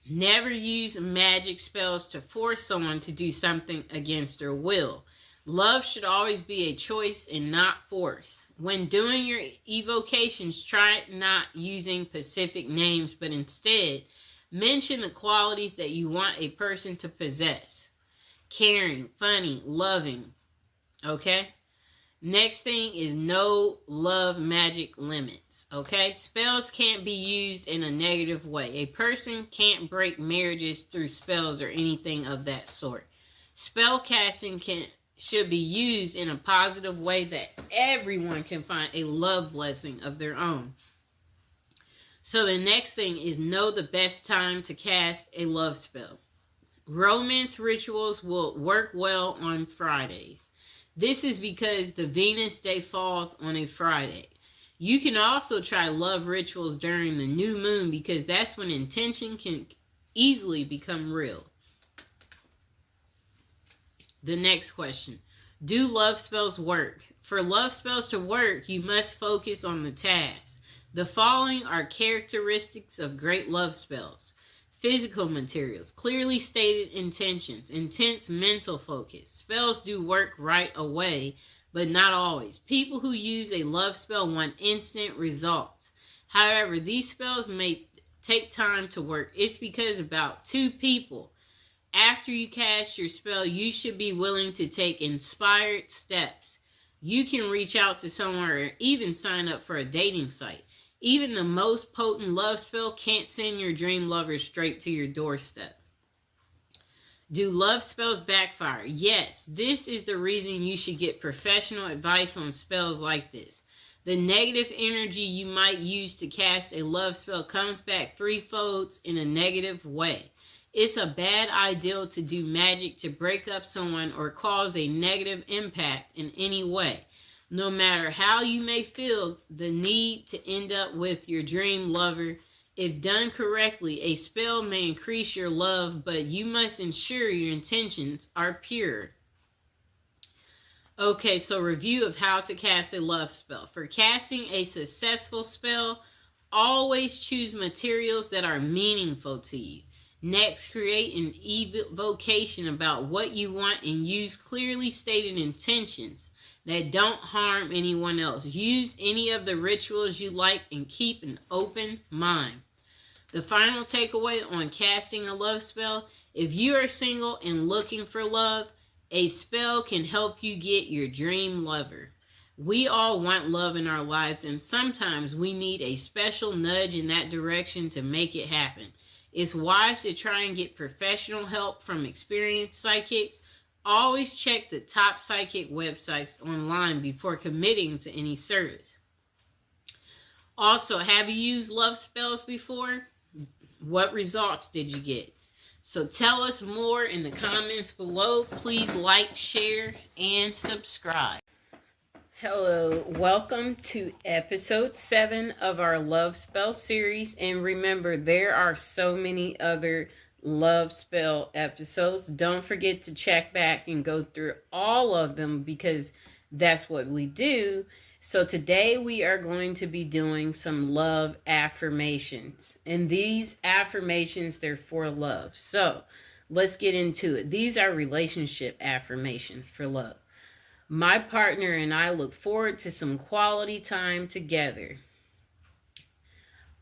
Never use magic spells to force someone to do something against their will. Love should always be a choice and not force. When doing your evocations, try not using specific names, but instead mention the qualities that you want a person to possess. Caring, funny, loving. Okay? Next thing is no love magic limits. Okay? Spells can't be used in a negative way. A person can't break marriages through spells or anything of that sort. Spell casting should be used in a positive way that everyone can find a love blessing of their own. So the next thing is know the best time to cast a love spell. Romance rituals will work well on Fridays. This is because the Venus day falls on a Friday. You can also try love rituals during the new moon because that's when intention can easily become real. The next question. Do love spells work? For love spells to work, you must focus on the task. The following are characteristics of great love spells. Physical materials, clearly stated intentions, intense mental focus. Spells do work right away, but not always. People who use a love spell want instant results. However, these spells may take time to work. It's because about 2 people after you cast your spell, you should be willing to take inspired steps. You can reach out to someone or even sign up for a dating site. Even the most potent love spell can't send your dream lover straight to your doorstep. Do love spells backfire? Yes, this is the reason you should get professional advice on spells like this. The negative energy you might use to cast a love spell comes back threefold in a negative way. It's a bad idea to do magic to break up someone or cause a negative impact in any way. No matter how you may feel the need to end up with your dream lover, if done correctly, a spell may increase your love, but you must ensure your intentions are pure. Okay, so review of how to cast a love spell. For casting a successful spell, always choose materials that are meaningful to you. Next, create an evocation about what you want and use clearly stated intentions that don't harm anyone else. Use any of the rituals you like and keep an open mind. The final takeaway on casting a love spell: if you are single and looking for love, a spell can help you get your dream lover. We all want love in our lives, and sometimes we need a special nudge in that direction to make it happen. It's wise to try and get professional help from experienced psychics. Always check the top psychic websites online before committing to any service. Also, have you used love spells before? What results did you get? So tell us more in the comments below. Please like, share, and subscribe. Hello, welcome to episode 7 of our love spell series. And remember, there are so many other love spell episodes. Don't forget to check back and go through all of them because that's what we do. So today we are going to be doing some love affirmations. And these affirmations, they're for love. So let's get into it. These are relationship affirmations for love. My partner and I look forward to some quality time together.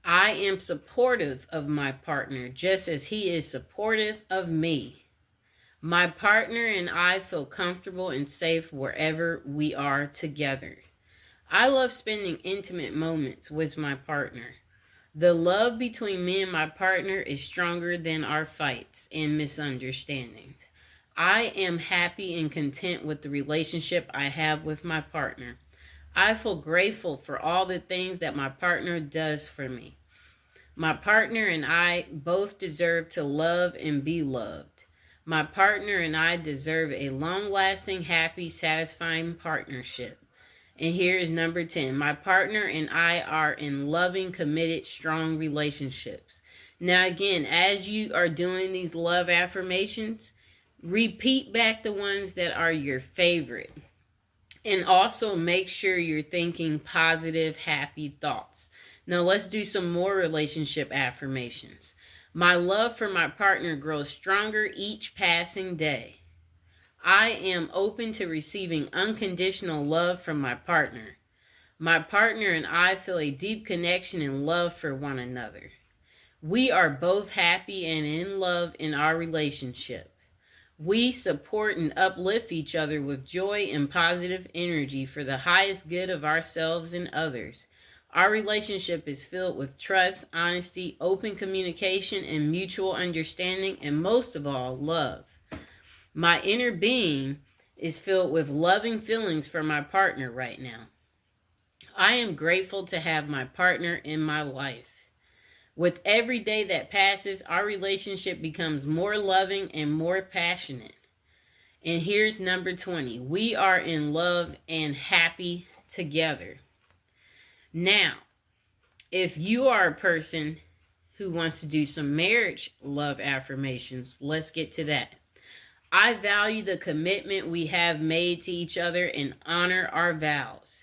I am supportive of my partner just as he is supportive of me. My partner and I feel comfortable and safe wherever we are together. I love spending intimate moments with my partner. The love between me and my partner is stronger than our fights and misunderstandings. I am happy and content with the relationship I have with my partner. I feel grateful for all the things that my partner does for me. My partner and I both deserve to love and be loved. My partner and I deserve a long-lasting, happy, satisfying partnership. And here is number 10. My partner and I are in loving, committed, strong relationships. Now again, as you are doing these love affirmations, repeat back the ones that are your favorite. And also make sure you're thinking positive, happy thoughts. Now let's do some more relationship affirmations. My love for my partner grows stronger each passing day. I am open to receiving unconditional love from my partner. My partner and I feel a deep connection and love for one another. We are both happy and in love in our relationship. We support and uplift each other with joy and positive energy for the highest good of ourselves and others. Our relationship is filled with trust, honesty, open communication, and mutual understanding, and most of all, love. My inner being is filled with loving feelings for my partner right now. I am grateful to have my partner in my life. With every day that passes, our relationship becomes more loving and more passionate. And here's number 20. We are in love and happy together. Now, if you are a person who wants to do some marriage love affirmations, let's get to that. I value the commitment we have made to each other and honor our vows.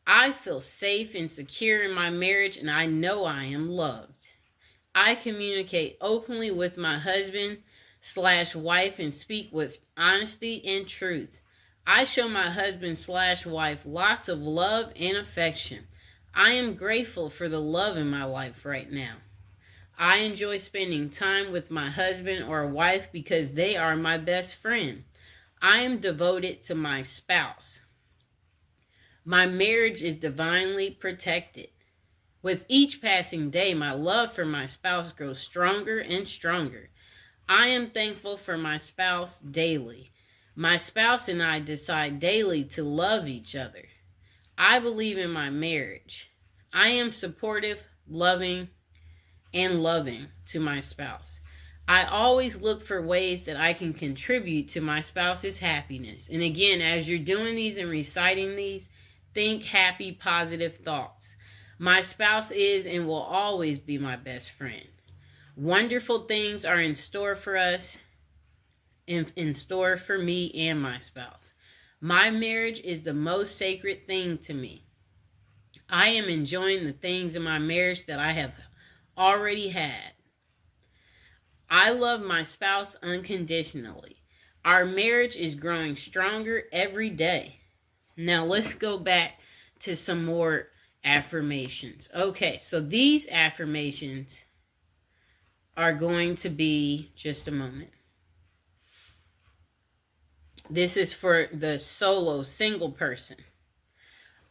I feel safe and secure in my marriage, and I know I am loved. I communicate openly with my husband/wife and speak with honesty and truth. I show my husband/wife lots of love and affection. I am grateful for the love in my life right now. I enjoy spending time with my husband or wife because they are my best friend. I am devoted to my spouse. My marriage is divinely protected. With each passing day, my love for my spouse grows stronger and stronger. I am thankful for my spouse daily. My spouse and I decide daily to love each other. I believe in my marriage. I am supportive, loving to my spouse. I always look for ways that I can contribute to my spouse's happiness. And again, as you're doing these and reciting these, think happy, positive thoughts. My spouse is and will always be my best friend. Wonderful things are in store for us, in store for me and my spouse. My marriage is the most sacred thing to me. I am enjoying the things in my marriage that I have already had. I love my spouse unconditionally. Our marriage is growing stronger every day. Now let's go back to some more affirmations. Okay, so these affirmations are going to be, just a moment. This is for the solo, single person.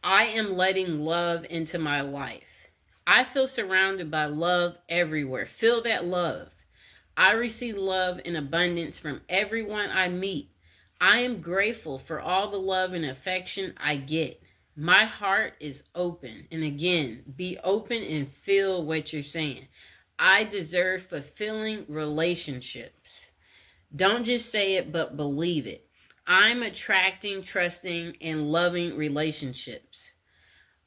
I am letting love into my life. I feel surrounded by love everywhere. Feel that love. I receive love in abundance from everyone I meet. I am grateful for all the love and affection I get. My heart is open. And again, be open and feel what you're saying. I deserve fulfilling relationships. Don't just say it, but believe it. I'm attracting, trusting, and loving relationships.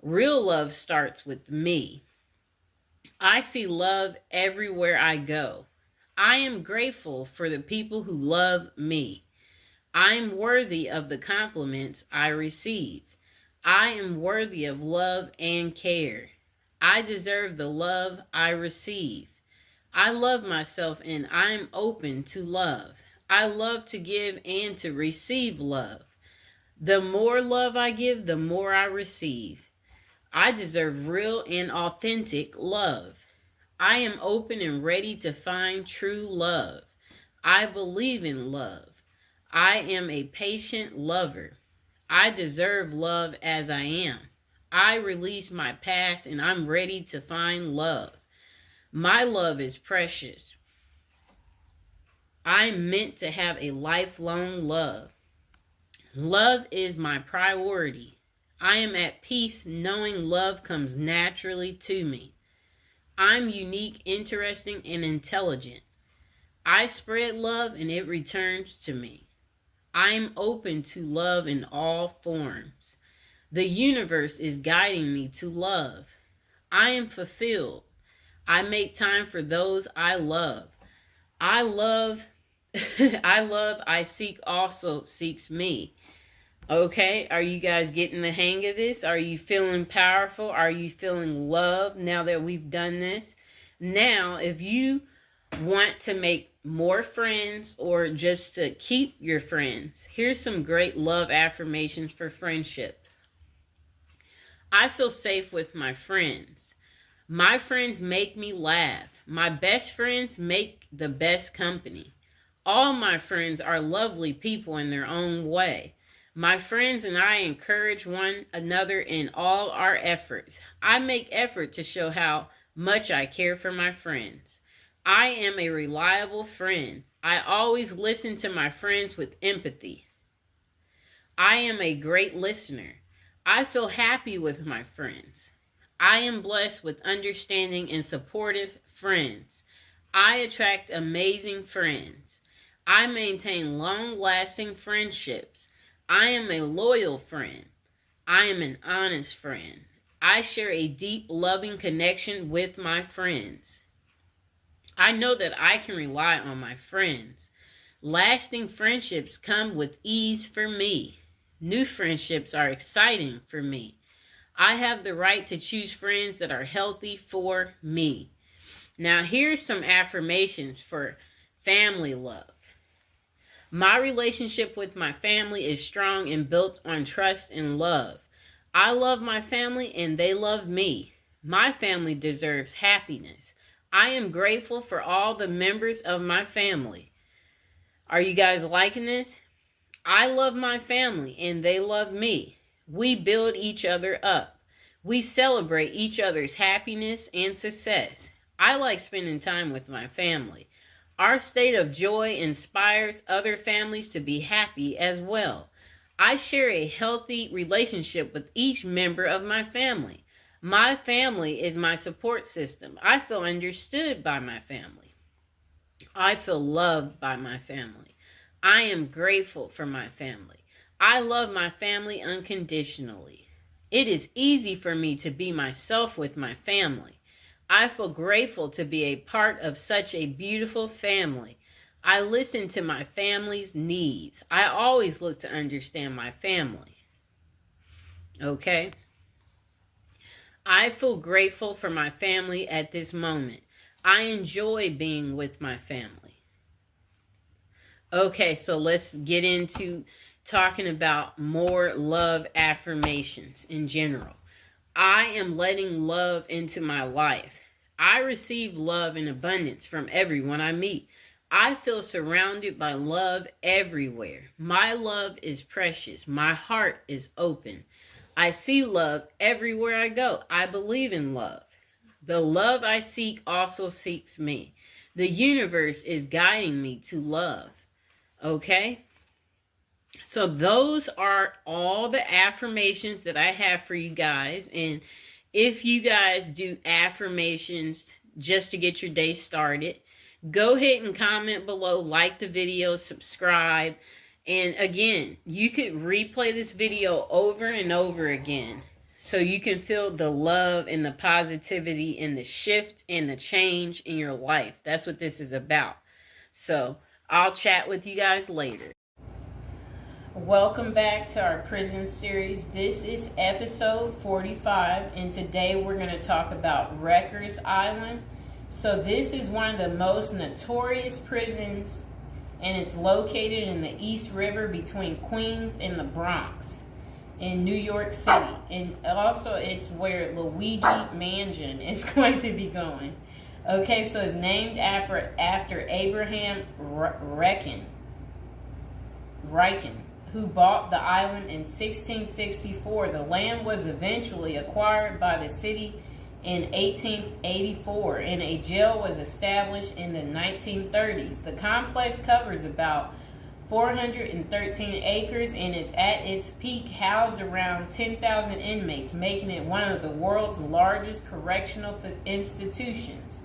Real love starts with me. I see love everywhere I go. I am grateful for the people who love me. I am worthy of the compliments I receive. I am worthy of love and care. I deserve the love I receive. I love myself and I'm open to love. I love to give and to receive love. The more love I give, the more I receive. I deserve real and authentic love. I am open and ready to find true love. I believe in love. I am a patient lover. I deserve love as I am. I release my past and I'm ready to find love. My love is precious. I'm meant to have a lifelong love. Love is my priority. I am at peace knowing love comes naturally to me. I'm unique, interesting, and intelligent. I spread love and it returns to me. I'm open to love in all forms. The universe is guiding me to love. I am fulfilled. I make time for those I love. I seek also seeks me. Okay, are you guys getting the hang of this? Are you feeling powerful? Are you feeling love now that we've done this? Now, if you want to make more friends or just to keep your friends, here's some great love affirmations for friendship. I feel safe with my friends. My friends make me laugh. My best friends make the best company. All my friends are lovely people in their own way. My friends and I encourage one another in all our efforts. I make effort to show how much I care for my friends. I am a reliable friend. I always listen to my friends with empathy. I am a great listener. I feel happy with my friends. I am blessed with understanding and supportive friends. I attract amazing friends. I maintain long-lasting friendships. I am a loyal friend. I am an honest friend. I share a deep, loving connection with my friends. I know that I can rely on my friends. Lasting friendships come with ease for me. New friendships are exciting for me. I have the right to choose friends that are healthy for me. Now, here's some affirmations for family love. My relationship with my family is strong and built on trust and love. I love my family and they love me. My family deserves happiness. I am grateful for all the members of my family. Are you guys liking this? I love my family and they love me. We build each other up. We celebrate each other's happiness and success. I like spending time with my family. Our state of joy inspires other families to be happy as well. I share a healthy relationship with each member of my family. My family is my support system. I feel understood by my family. I feel loved by my family. I am grateful for my family. I love my family unconditionally. It is easy for me to be myself with my family. I feel grateful to be a part of such a beautiful family. I listen to my family's needs. I always look to understand my family. Okay? I feel grateful for my family at this moment. I enjoy being with my family. Okay, so let's get into talking about more love affirmations in general. I am letting love into my life. I receive love in abundance from everyone I meet. I feel surrounded by love everywhere. My love is precious. My heart is open. I see love everywhere I go. I believe in love. The love I seek also seeks me. The universe is guiding me to love. Okay? So those are all the affirmations that I have for you guys. And if you guys do affirmations just to get your day started, go ahead and comment below, like the video, subscribe. And again, you could replay this video over and over again so you can feel the love and the positivity and the shift and the change in your life. That's what this is about. So I'll chat with you guys later. Welcome back to our prison series. This is episode 45, and today we're going to talk about Rikers Island. So this is one of the most notorious prisons, and it's located in the East River between Queens and the Bronx in New York City. And also it's where Luigi Mansion is going to be going. Okay, so it's named after Abraham Riken, who bought the island in 1664. The land was eventually acquired by the city in 1884, and a jail was established in the 1930s. The complex covers about 413 acres, and it's at its peak housed around 10,000 inmates, making it one of the world's largest correctional institutions.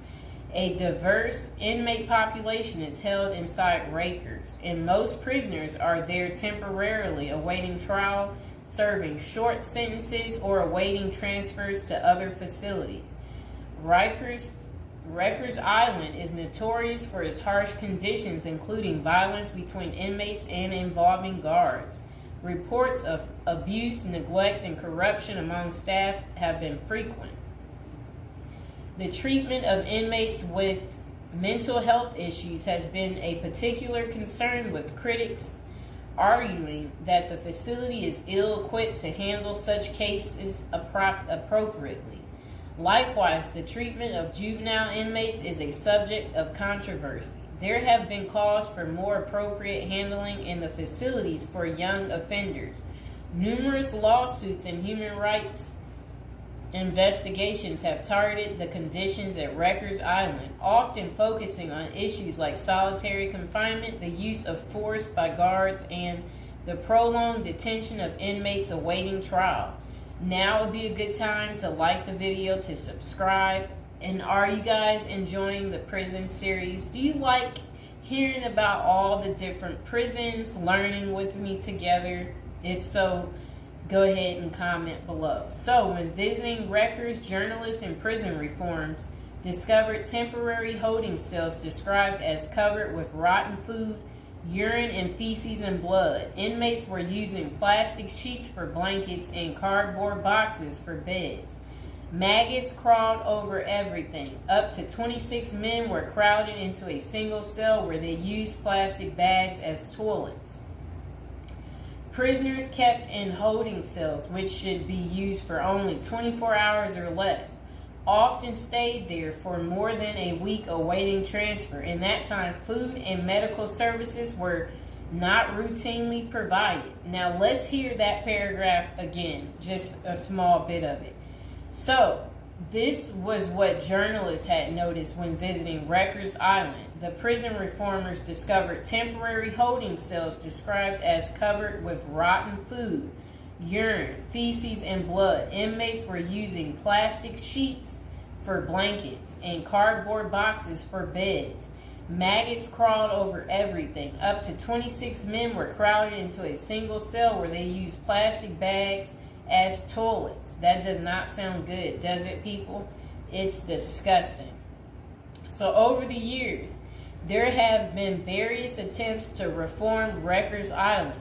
A diverse inmate population is held inside Rikers, and most prisoners are there temporarily awaiting trial, serving short sentences, or awaiting transfers to other facilities. Rikers Island is notorious for its harsh conditions, including violence between inmates and involving guards. Reports of abuse, neglect, and corruption among staff have been frequent. The treatment of inmates with mental health issues has been a particular concern, with critics arguing that the facility is ill-equipped to handle such cases appropriately. Likewise, the treatment of juvenile inmates is a subject of controversy. There have been calls for more appropriate handling in the facilities for young offenders. Numerous lawsuits and human rights investigations have targeted the conditions at Rikers Island, often focusing on issues like solitary confinement, the use of force by guards, and the prolonged detention of inmates awaiting trial. Now would be a good time to like the video, to subscribe. And are you guys enjoying the prison series? Do you like hearing about all the different prisons, learning with me together? If so, go ahead and comment below. So, when visiting Rikers, journalists and prison reforms discovered temporary holding cells described as covered with rotten food, urine and feces and blood. Inmates were using plastic sheets for blankets and cardboard boxes for beds. Maggots crawled over everything. Up to 26 men were crowded into a single cell where they used plastic bags as toilets. Prisoners kept in holding cells, which should be used for only 24 hours or less, often stayed there for more than a week awaiting transfer. In that time, food and medical services were not routinely provided. Now let's hear that paragraph again, just a small bit of it. So, this was what journalists had noticed when visiting Rikers Island. The prison reformers discovered temporary holding cells described as covered with rotten food, urine, feces, and blood. Inmates were using plastic sheets for blankets and cardboard boxes for beds. Maggots crawled over everything. Up to 26 men were crowded into a single cell where they used plastic bags as toilets. That does not sound good, does it, people? It's disgusting. So over the years, there have been various attempts to reform Rikers Island,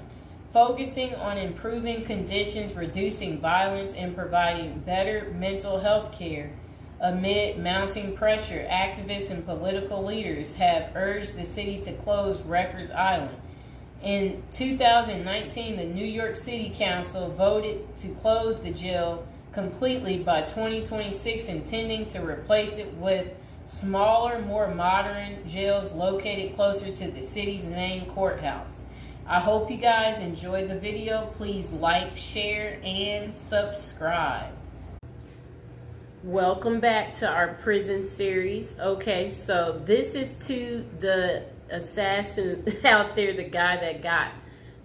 focusing on improving conditions, reducing violence, and providing better mental health care. Amid mounting pressure, activists and political leaders have urged the city to close Rikers Island. In 2019, the New York City Council voted to close the jail completely by 2026, intending to replace it with smaller, more modern jails located closer to the city's main courthouse. I hope you guys enjoyed the video. Please like, share, and subscribe. Welcome back to our prison series. Okay, so this is to the assassin out there, the guy that got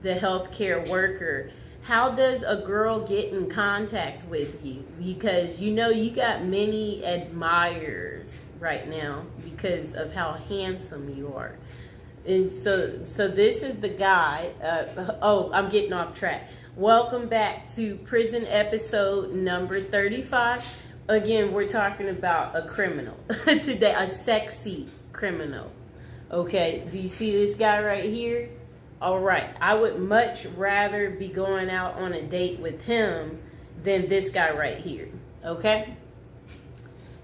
the healthcare worker. How does a girl get in contact with you? Because you know you got many admirers right now because of how handsome you are. And so this is the guy. I'm getting off track. Welcome back to prison episode number 35. Again, we're talking about a criminal today, a sexy criminal. Okay, do you see this guy right here? All right, I would much rather be going out on a date with him than this guy right here, okay?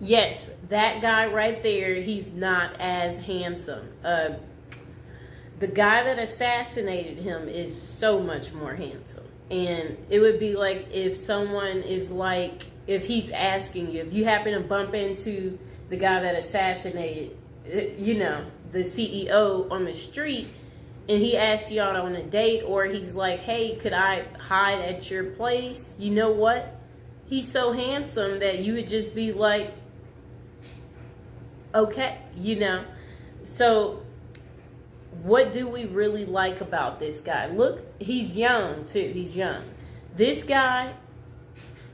Yes, that guy right there, he's not as handsome. The guy that assassinated him is so much more handsome. And it would be like if someone is like, if he's asking you, if you happen to bump into the guy that assassinated, you know, the CEO on the street, and he asks you out on a date, or he's like, hey, could I hide at your place? You know what? He's so handsome that you would just be like, okay, you know. So what do we really like about this guy? Look, he's young too. He's young. This guy,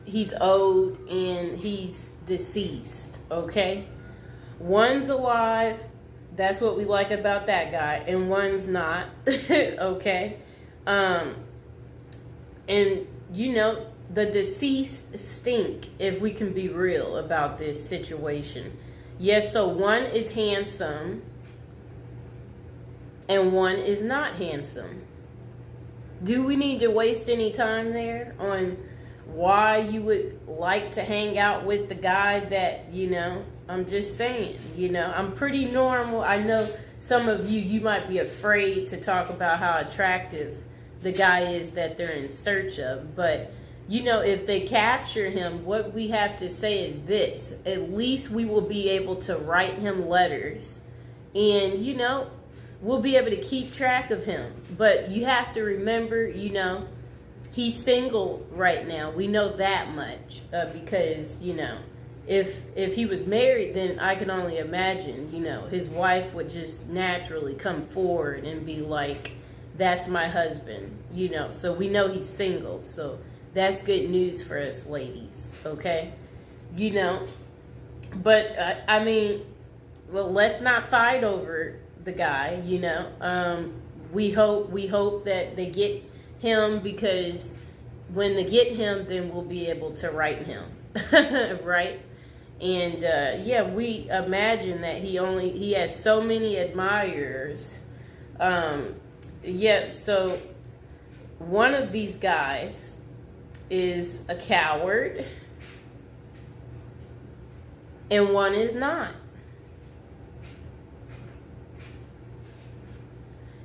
he's old and he's deceased, okay? One's alive. That's what we like about that guy. And one's not, okay? And, you know, the deceased stink, if we can be real about this situation. Yes, so one is handsome and one is not handsome. Do we need to waste any time there on why you would like to hang out with the guy that, you know, I'm just saying, you know, I'm pretty normal. I know some of you might be afraid to talk about how attractive the guy is that they're in search of. But, you know, if they capture him, what we have to say is this. At least we will be able to write him letters. And, you know, we'll be able to keep track of him. But you have to remember, you know, he's single right now. We know that much because, you know, if he was married, then I can only imagine, you know, his wife would just naturally come forward and be like, that's my husband, you know. So we know he's single. So that's good news for us ladies, okay? You know, but I mean, well, let's not fight over the guy, you know. We hope that they get him, because when they get him, then we'll be able to write him, right? And yeah, we imagine that he has so many admirers. Yeah, so one of these guys is a coward and one is not.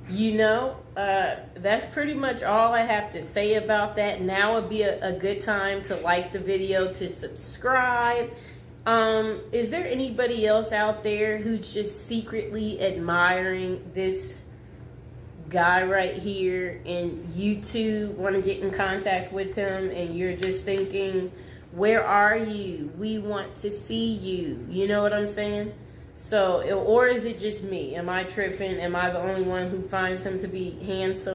You know, that's pretty much all I have to say about that. Now would be a good time to like the video, to subscribe. Is there anybody else out there who's just secretly admiring this guy right here, and you too want to get in contact with him, and you're just thinking, where are you? We want to see you. You know what I'm saying? So, or is it just me? Am I tripping? Am I the only one who finds him to be handsome?